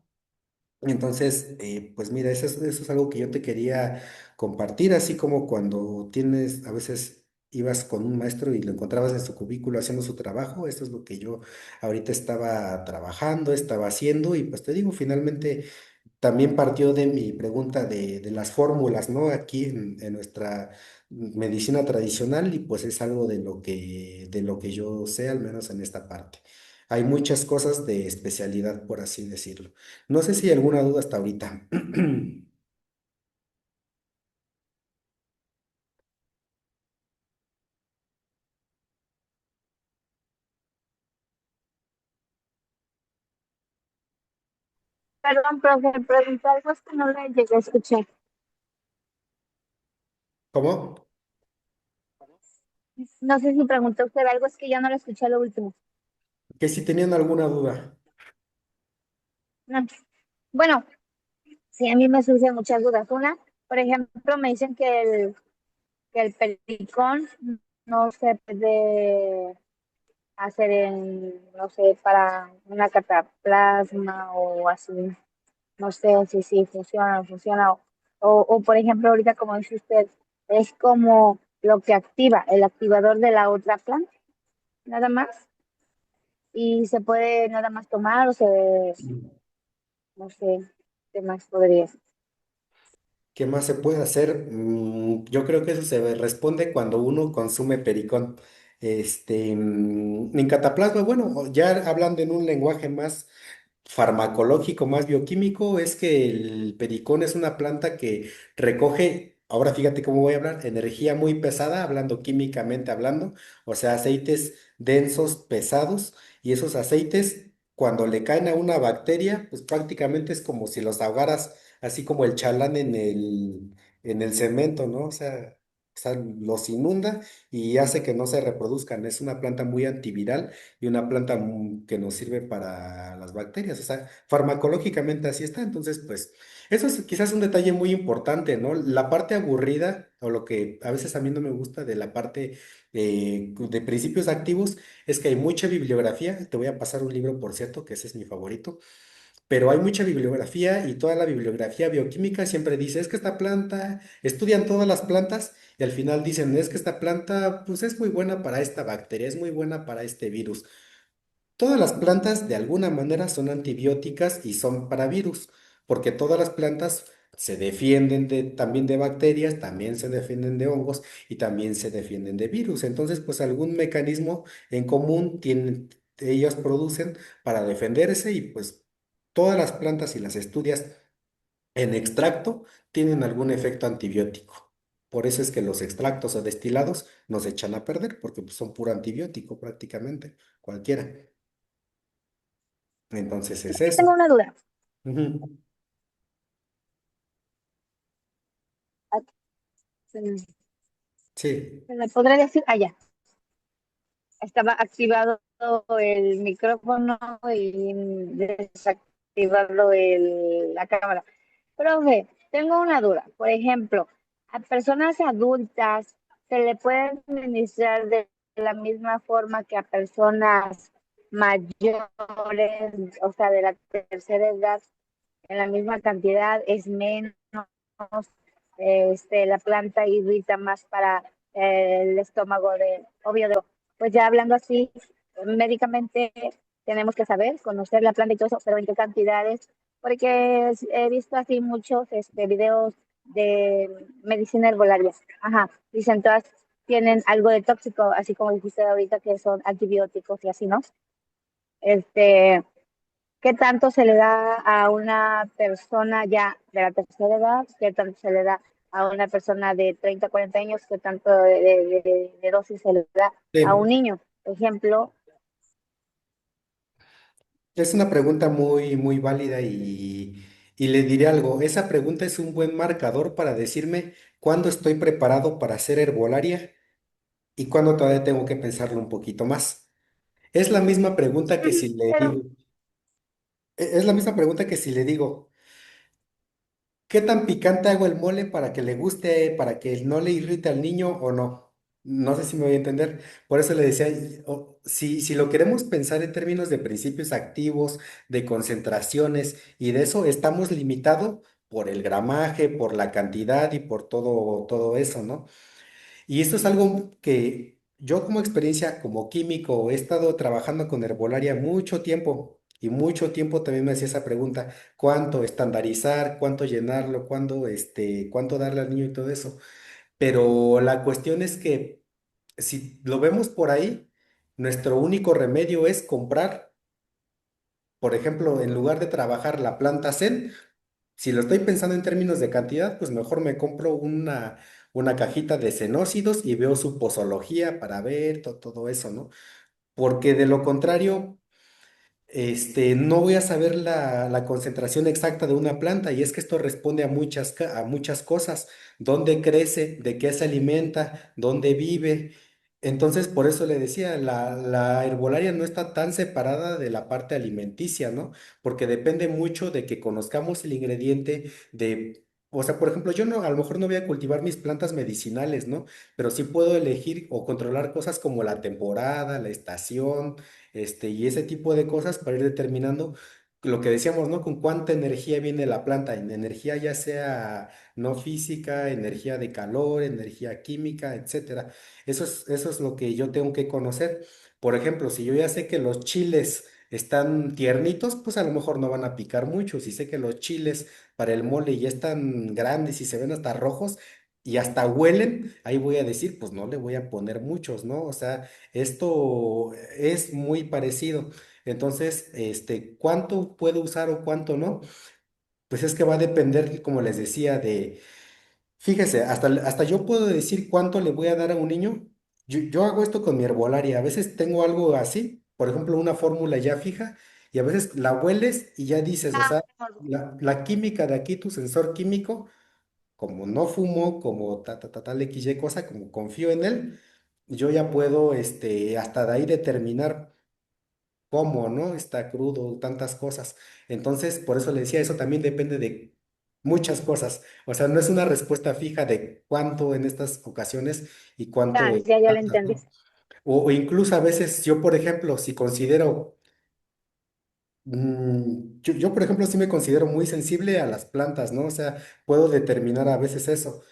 Entonces, pues mira, eso es algo que yo te quería compartir, así como cuando a veces ibas con un maestro y lo encontrabas en su cubículo haciendo su trabajo, esto es lo que yo ahorita estaba trabajando, estaba haciendo y pues te digo, finalmente también partió de mi pregunta de las fórmulas, ¿no? Aquí en nuestra medicina tradicional y pues es algo de lo que yo sé, al menos en esta parte. Hay muchas cosas de especialidad, por así decirlo. No sé si hay alguna duda hasta ahorita. Perdón, profe, pregunté algo es que no le llegué a escuchar. ¿Cómo? No sé si preguntó usted algo, es que ya no lo escuché lo último. Que si tenían alguna duda. No. Bueno, sí, a mí me surgen muchas dudas. Una, por ejemplo, me dicen que el pericón no se puede hacer no sé, para una cataplasma o así. No sé si sí funciona o no funciona. O, por ejemplo, ahorita como dice usted, es como lo que activa, el activador de la otra planta, nada más. Y se puede nada más tomar o no sé, qué más podría ser. ¿Qué más se puede hacer? Yo creo que eso se responde cuando uno consume pericón. En cataplasma, bueno, ya hablando en un lenguaje más farmacológico, más bioquímico, es que el pericón es una planta que recoge, ahora fíjate cómo voy a hablar, energía muy pesada, hablando químicamente hablando, o sea, aceites densos, pesados, y esos aceites, cuando le caen a una bacteria, pues prácticamente es como si los ahogaras, así como el chalán en el cemento, ¿no? O sea, los inunda y hace que no se reproduzcan. Es una planta muy antiviral y una planta que nos sirve para las bacterias. O sea, farmacológicamente así está. Entonces, pues, eso es quizás un detalle muy importante, ¿no? La parte aburrida, o lo que a veces a mí no me gusta de la parte de principios activos, es que hay mucha bibliografía. Te voy a pasar un libro, por cierto, que ese es mi favorito, pero hay mucha bibliografía y toda la bibliografía bioquímica siempre dice, es que esta planta, estudian todas las plantas y al final dicen, es que esta planta pues es muy buena para esta bacteria, es muy buena para este virus. Todas las plantas de alguna manera son antibióticas y son para virus, porque todas las plantas se defienden también de bacterias, también se defienden de hongos y también se defienden de virus. Entonces, pues algún mecanismo en común ellas producen para defenderse y pues todas las plantas, si las estudias en extracto, tienen algún efecto antibiótico. Por eso es que los extractos o destilados nos echan a perder, porque pues, son puro antibiótico prácticamente, cualquiera. Entonces es Yo eso. tengo una duda. Ujú. Ah, ¿Se me Sí, se me podrá decir? Ah, ya. Estaba activado el micrófono y desactivado la cámara. Profe, tengo una duda. Por ejemplo, a personas adultas se le puede administrar de la misma forma que a personas mayores, o sea, de la tercera edad, en la misma cantidad, es menos, la planta irrita más para el estómago obvio, pues ya hablando así, médicamente tenemos que saber, conocer la planta y todo eso, pero en qué cantidades, porque he visto así muchos videos de medicina herbolaria. Ajá, dicen todas tienen algo de tóxico, así como dijiste ahorita que son antibióticos y así, ¿no? Este, ¿Qué tanto se le da a una persona ya de la tercera edad? ¿Qué tanto se le da a una persona de 30, 40 años? ¿Qué tanto de dosis se le da a un sí. niño? Por ejemplo, Es una pregunta muy, muy válida y le diré algo. Esa pregunta es un buen marcador para decirme cuándo estoy preparado para hacer herbolaria y cuándo todavía tengo que pensarlo un poquito más. Es la misma pregunta que si le pero digo, es la misma pregunta que si le digo, ¿qué tan picante hago el mole para que le guste, para que no le irrite al niño o no? No sé si me voy a entender. Por eso le decía, si lo queremos pensar en términos de principios activos, de concentraciones y de eso, estamos limitados por el gramaje, por la cantidad y por todo eso, ¿no? Y esto es algo que yo como experiencia como químico he estado trabajando con herbolaria mucho tiempo y mucho tiempo también me hacía esa pregunta, ¿cuánto estandarizar, cuánto llenarlo, cuánto darle al niño y todo eso? Pero la cuestión es que si lo vemos por ahí, nuestro único remedio es comprar, por ejemplo, en lugar de trabajar la planta Zen, si lo estoy pensando en términos de cantidad, pues mejor me compro una cajita de cenócidos y veo su posología para ver todo eso, ¿no? Porque de lo contrario, no voy a saber la concentración exacta de una planta y es que esto responde a muchas cosas, dónde crece, de qué se alimenta, dónde vive. Entonces, por eso le decía, la herbolaria no está tan separada de la parte alimenticia, ¿no? Porque depende mucho de que conozcamos el ingrediente o sea, por ejemplo, yo no, a lo mejor no voy a cultivar mis plantas medicinales, ¿no? Pero sí puedo elegir o controlar cosas como la temporada, la estación y ese tipo de cosas para ir determinando lo que decíamos, ¿no? Con cuánta energía viene la planta, en energía ya sea no física, energía de calor, energía química, etcétera. Eso es lo que yo tengo que conocer. Por ejemplo, si yo ya sé que los chiles están tiernitos, pues a lo mejor no van a picar mucho. Si sé que los chiles para el mole ya están grandes y se ven hasta rojos y hasta huelen, ahí voy a decir, pues no le voy a poner muchos, ¿no? O sea, esto es muy parecido. Entonces, ¿cuánto puedo usar o cuánto no? Pues es que va a depender, como les decía, fíjese, hasta yo puedo decir cuánto le voy a dar a un niño. Yo hago esto con mi herbolaria. A veces tengo algo así, por ejemplo, una fórmula ya fija, y a veces la hueles y ya dices, o sea, la química de aquí, tu sensor químico, como no fumo, como tal X, Y cosa, como confío en él, yo ya puedo, hasta de ahí determinar cómo, ¿no? Está crudo, tantas cosas. Entonces, por eso le decía, eso también depende de muchas cosas. O sea, no es una respuesta fija de cuánto en estas ocasiones y cuánto ya, en ya lo tantas, entendí. ¿no? O incluso a veces yo, por ejemplo, si considero, yo, por ejemplo, sí me considero muy sensible a las plantas, ¿no? O sea, puedo determinar a veces eso.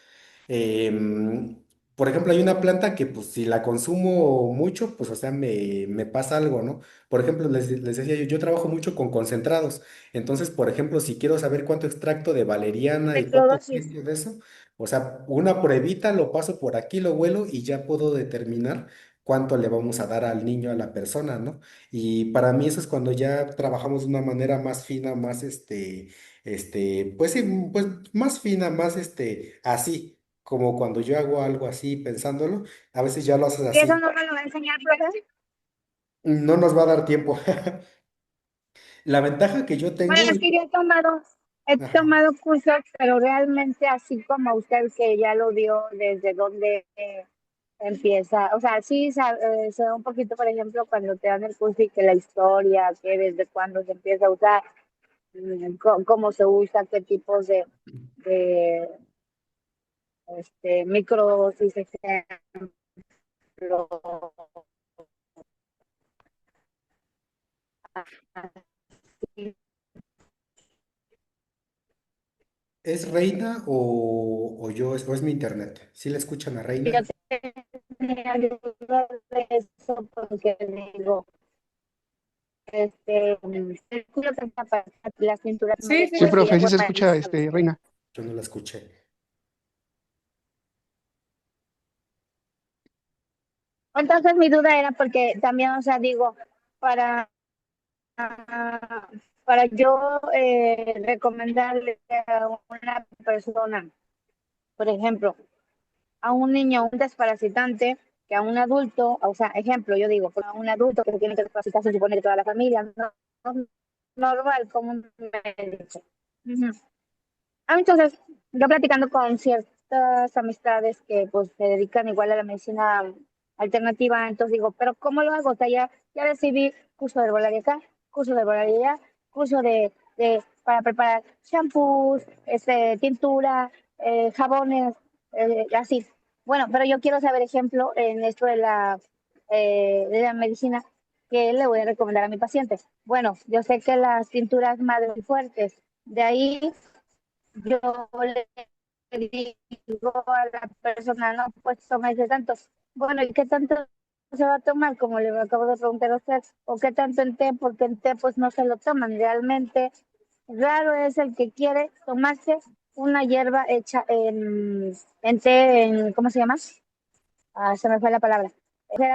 Em, por ejemplo, hay una planta que pues si la consumo mucho, pues o sea, me pasa algo, ¿no? Por ejemplo, les decía yo trabajo mucho con concentrados. Entonces, por ejemplo, si quiero saber cuánto extracto de valeriana y cuánto Microdosis. extracto de eso, o sea, una pruebita lo paso por aquí, lo huelo y ya puedo determinar cuánto le vamos a dar al niño, a la persona, ¿no? Y para mí eso es cuando ya trabajamos de una manera más fina, más pues sí, pues más fina, más así como cuando yo hago algo así pensándolo, a veces ya lo haces ¿Y eso así. no me lo va a enseñar, profe? No nos va a dar tiempo. La ventaja que yo Bueno, tengo es es... que yo he Ajá. tomado cursos, pero realmente así como usted que ya lo dio desde donde empieza, o sea, sí se da un poquito, por ejemplo, cuando te dan el curso y que la historia, que desde cuándo se empieza a usar, cómo se usa, qué tipos de microdosis, ejemplo, así. ¿Es Reina o yo, o es mi internet? ¿Sí la escuchan a Yo Reina? tenía dudas de eso porque digo, el culo que para las pinturas Sí, madres, sí, Sí, la pues sí, profe, es sí se escucho. escucha, buenísimo. Reina. Yo no la escuché. Entonces mi duda era porque también, o sea, digo, para, para yo recomendarle a una persona, por ejemplo, a un niño un desparasitante que a un adulto, o sea, ejemplo, yo digo, a un adulto que se tiene que desparasitar, se supone que toda la familia, no, no, normal, como un médico. Ujú. Entonces, yo platicando con ciertas amistades que pues se dedican igual a la medicina alternativa, entonces digo, pero ¿cómo lo hago? O sea, ya recibí curso de herbolaria acá, curso de herbolaria allá, curso para preparar shampoos, tintura, jabones, así. Bueno, pero yo quiero saber, ejemplo, en esto de la medicina, ¿qué le voy a recomendar a mi paciente? Bueno, yo sé que las tinturas madre fuertes, de ahí yo le digo a la persona, no, pues tómese tanto. Bueno, ¿y qué tanto se va a tomar? Como le acabo de preguntar a usted, o qué tanto en té, porque en té pues no se lo toman. Realmente raro es el que quiere tomarse una hierba hecha en té, ¿cómo se llama? Se me fue la palabra.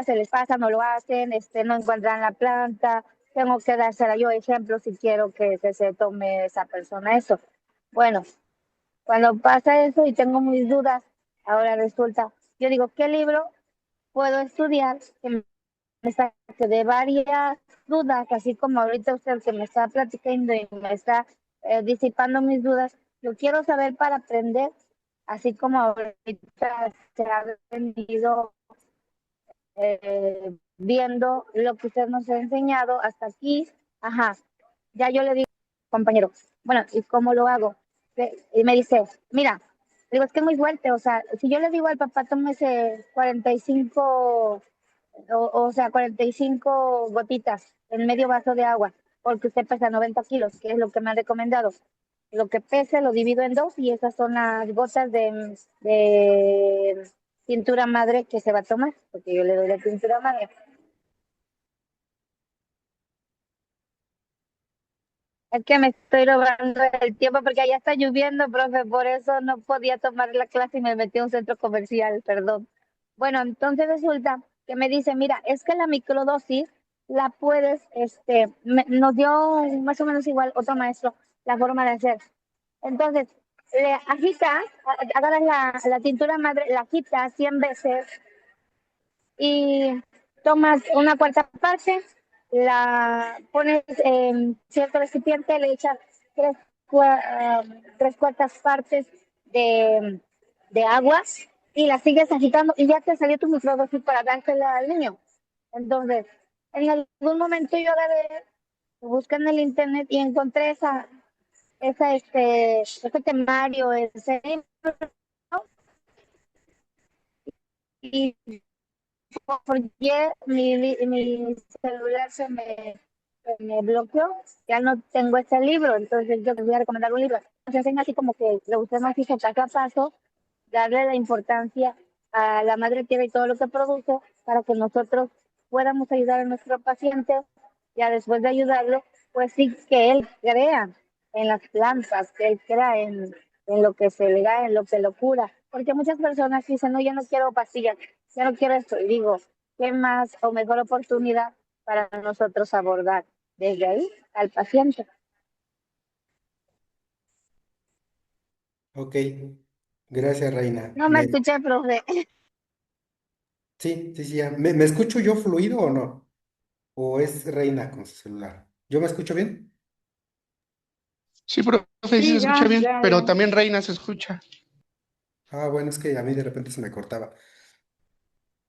Se les pasa, no lo hacen, no encuentran la planta. Tengo que dársela yo ejemplo si quiero que se tome esa persona eso. Bueno, cuando pasa eso y tengo mis dudas, ahora resulta, yo digo, ¿qué libro puedo estudiar que me saque de varias dudas, así como ahorita usted que me está platicando y me está disipando mis dudas? Yo quiero saber para aprender, así como ahorita se ha venido viendo lo que usted nos ha enseñado hasta aquí. Ajá, ya yo le digo, compañero, bueno, ¿y cómo lo hago? Y me dice, mira, digo, es que es muy fuerte, o sea, si yo le digo al papá, tómese 45, o sea, 45 gotitas en medio vaso de agua, porque usted pesa 90 kilos, que es lo que me han recomendado. Lo que pese lo divido en dos y esas son las gotas de pintura madre que se va a tomar, porque yo le doy la pintura madre. Es que me estoy robando el tiempo porque allá está lloviendo, profe, por eso no podía tomar la clase y me metí a un centro comercial, perdón. Bueno, entonces resulta que me dice, mira, es que la microdosis la puedes, nos dio más o menos igual otro maestro la forma de hacer. Entonces, le agitas, agarras la tintura madre, la agitas 100 veces y tomas una cuarta parte, la pones en cierto recipiente, le echas tres, tres cuartas partes de, de agua y la sigues agitando y ya te salió tu microdosis para dársela al niño. Entonces, en algún momento yo agarré, busqué en el internet y encontré ese temario, ese libro, y porque mi celular me bloqueó, ya no tengo ese libro, entonces yo les voy a recomendar un libro. Se hacen así como que le usted nos hizo paso a paso, darle la importancia a la madre tierra y todo lo que produce para que nosotros podamos ayudar a nuestro paciente, ya después de ayudarlo, pues sí que él crea en las plantas, que él crea en lo que se le da, en lo que lo cura. Porque muchas personas dicen, no, yo no quiero pastillas, yo no quiero esto. Y digo, ¿qué más o mejor oportunidad para nosotros abordar desde ahí al paciente? Ok, gracias, Reina. No me escuché, profe. Sí, sí, sí, ya. ¿Me escucho yo fluido o no? ¿O es Reina con su celular? ¿Yo me escucho bien? Sí, profe, sí se Sí, escucha ya, bien, ya, pero ya. también Reina se escucha. Ah, bueno, es que a mí de repente se me cortaba.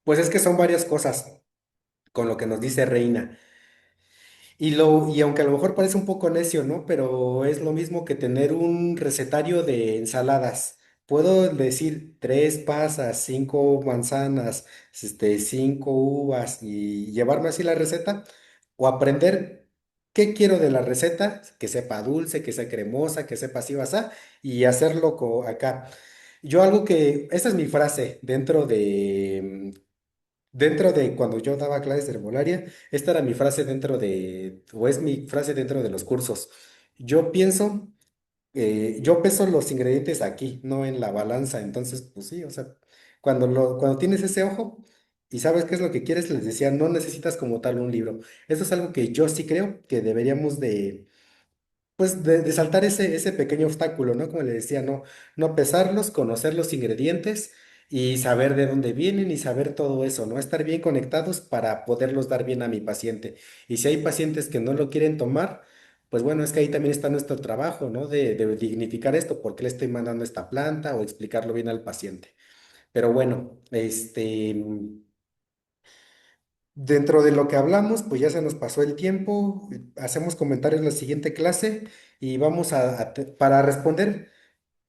Pues es que son varias cosas con lo que nos dice Reina. Y aunque a lo mejor parece un poco necio, ¿no? Pero es lo mismo que tener un recetario de ensaladas. Puedo decir 3 pasas, 5 manzanas, 5 uvas y llevarme así la receta o aprender qué quiero de la receta, que sepa dulce, que sea cremosa, que sepa así, basá, y hacerlo acá. Yo algo que, esa es mi frase dentro de cuando yo daba clases de herbolaria, esta era mi frase o es mi frase dentro de los cursos. Yo pienso, yo peso los ingredientes aquí, no en la balanza. Entonces, pues sí, o sea, cuando tienes ese ojo y sabes qué es lo que quieres, les decía, no necesitas como tal un libro. Eso es algo que yo sí creo que deberíamos pues de saltar ese pequeño obstáculo, ¿no? Como le decía, no pesarlos, conocer los ingredientes y saber de dónde vienen y saber todo eso, ¿no? Estar bien conectados para poderlos dar bien a mi paciente. Y si hay pacientes que no lo quieren tomar, pues bueno, es que ahí también está nuestro trabajo, ¿no? De dignificar esto, por qué le estoy mandando esta planta o explicarlo bien al paciente. Pero bueno, dentro de lo que hablamos, pues ya se nos pasó el tiempo. Hacemos comentarios en la siguiente clase y vamos para responder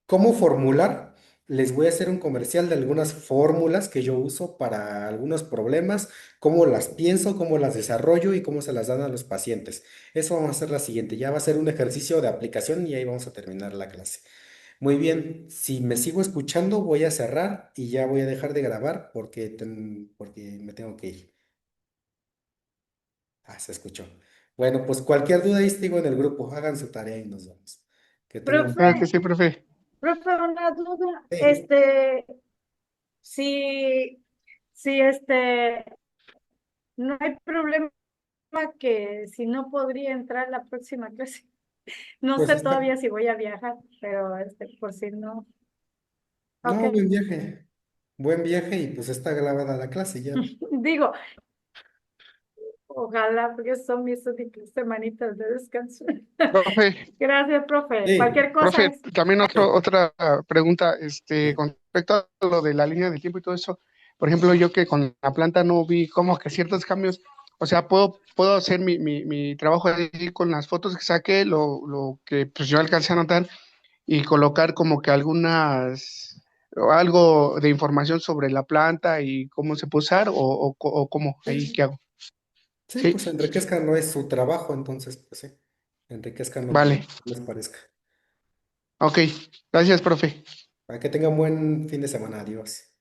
cómo formular. Les voy a hacer un comercial de algunas fórmulas que yo uso para algunos problemas, cómo las pienso, cómo las desarrollo y cómo se las dan a los pacientes. Eso vamos a hacer la siguiente. Ya va a ser un ejercicio de aplicación y ahí vamos a terminar la clase. Muy bien, si me sigo escuchando, voy a cerrar y ya voy a dejar de grabar porque me tengo que ir. Ah, se escuchó. Bueno, pues cualquier duda ahí sigo en el grupo. Hagan su tarea y nos vemos. Que tengan... Profe, Claro que sí, profe. profe, una duda. Sí, Si, si no hay problema que si no podría entrar la próxima clase. No pues sé está... todavía si voy a viajar, pero por si no. No, Ok. buen viaje. Buen viaje y pues está grabada la clase ya. Digo, ojalá, porque son mis únicas semanitas de descanso. Profe, Gracias, profe. Sí, Cualquier cosa profe, es. también sí, otra pregunta, sí. con respecto a lo de la línea del tiempo y todo eso. Por ejemplo, yo que con la planta no vi como que ciertos cambios, o sea, puedo hacer mi trabajo ahí con las fotos que saqué, lo que pues yo alcancé a notar y colocar como que algunas, o algo de información sobre la planta y cómo se puede usar o cómo, ahí Sí, qué hago. sí, Sí, pues enriquezcan no es su trabajo, entonces, pues sí. Enriquezcanlo como vale, les parezca. ok, gracias, profe. Para que tengan buen fin de semana. Adiós.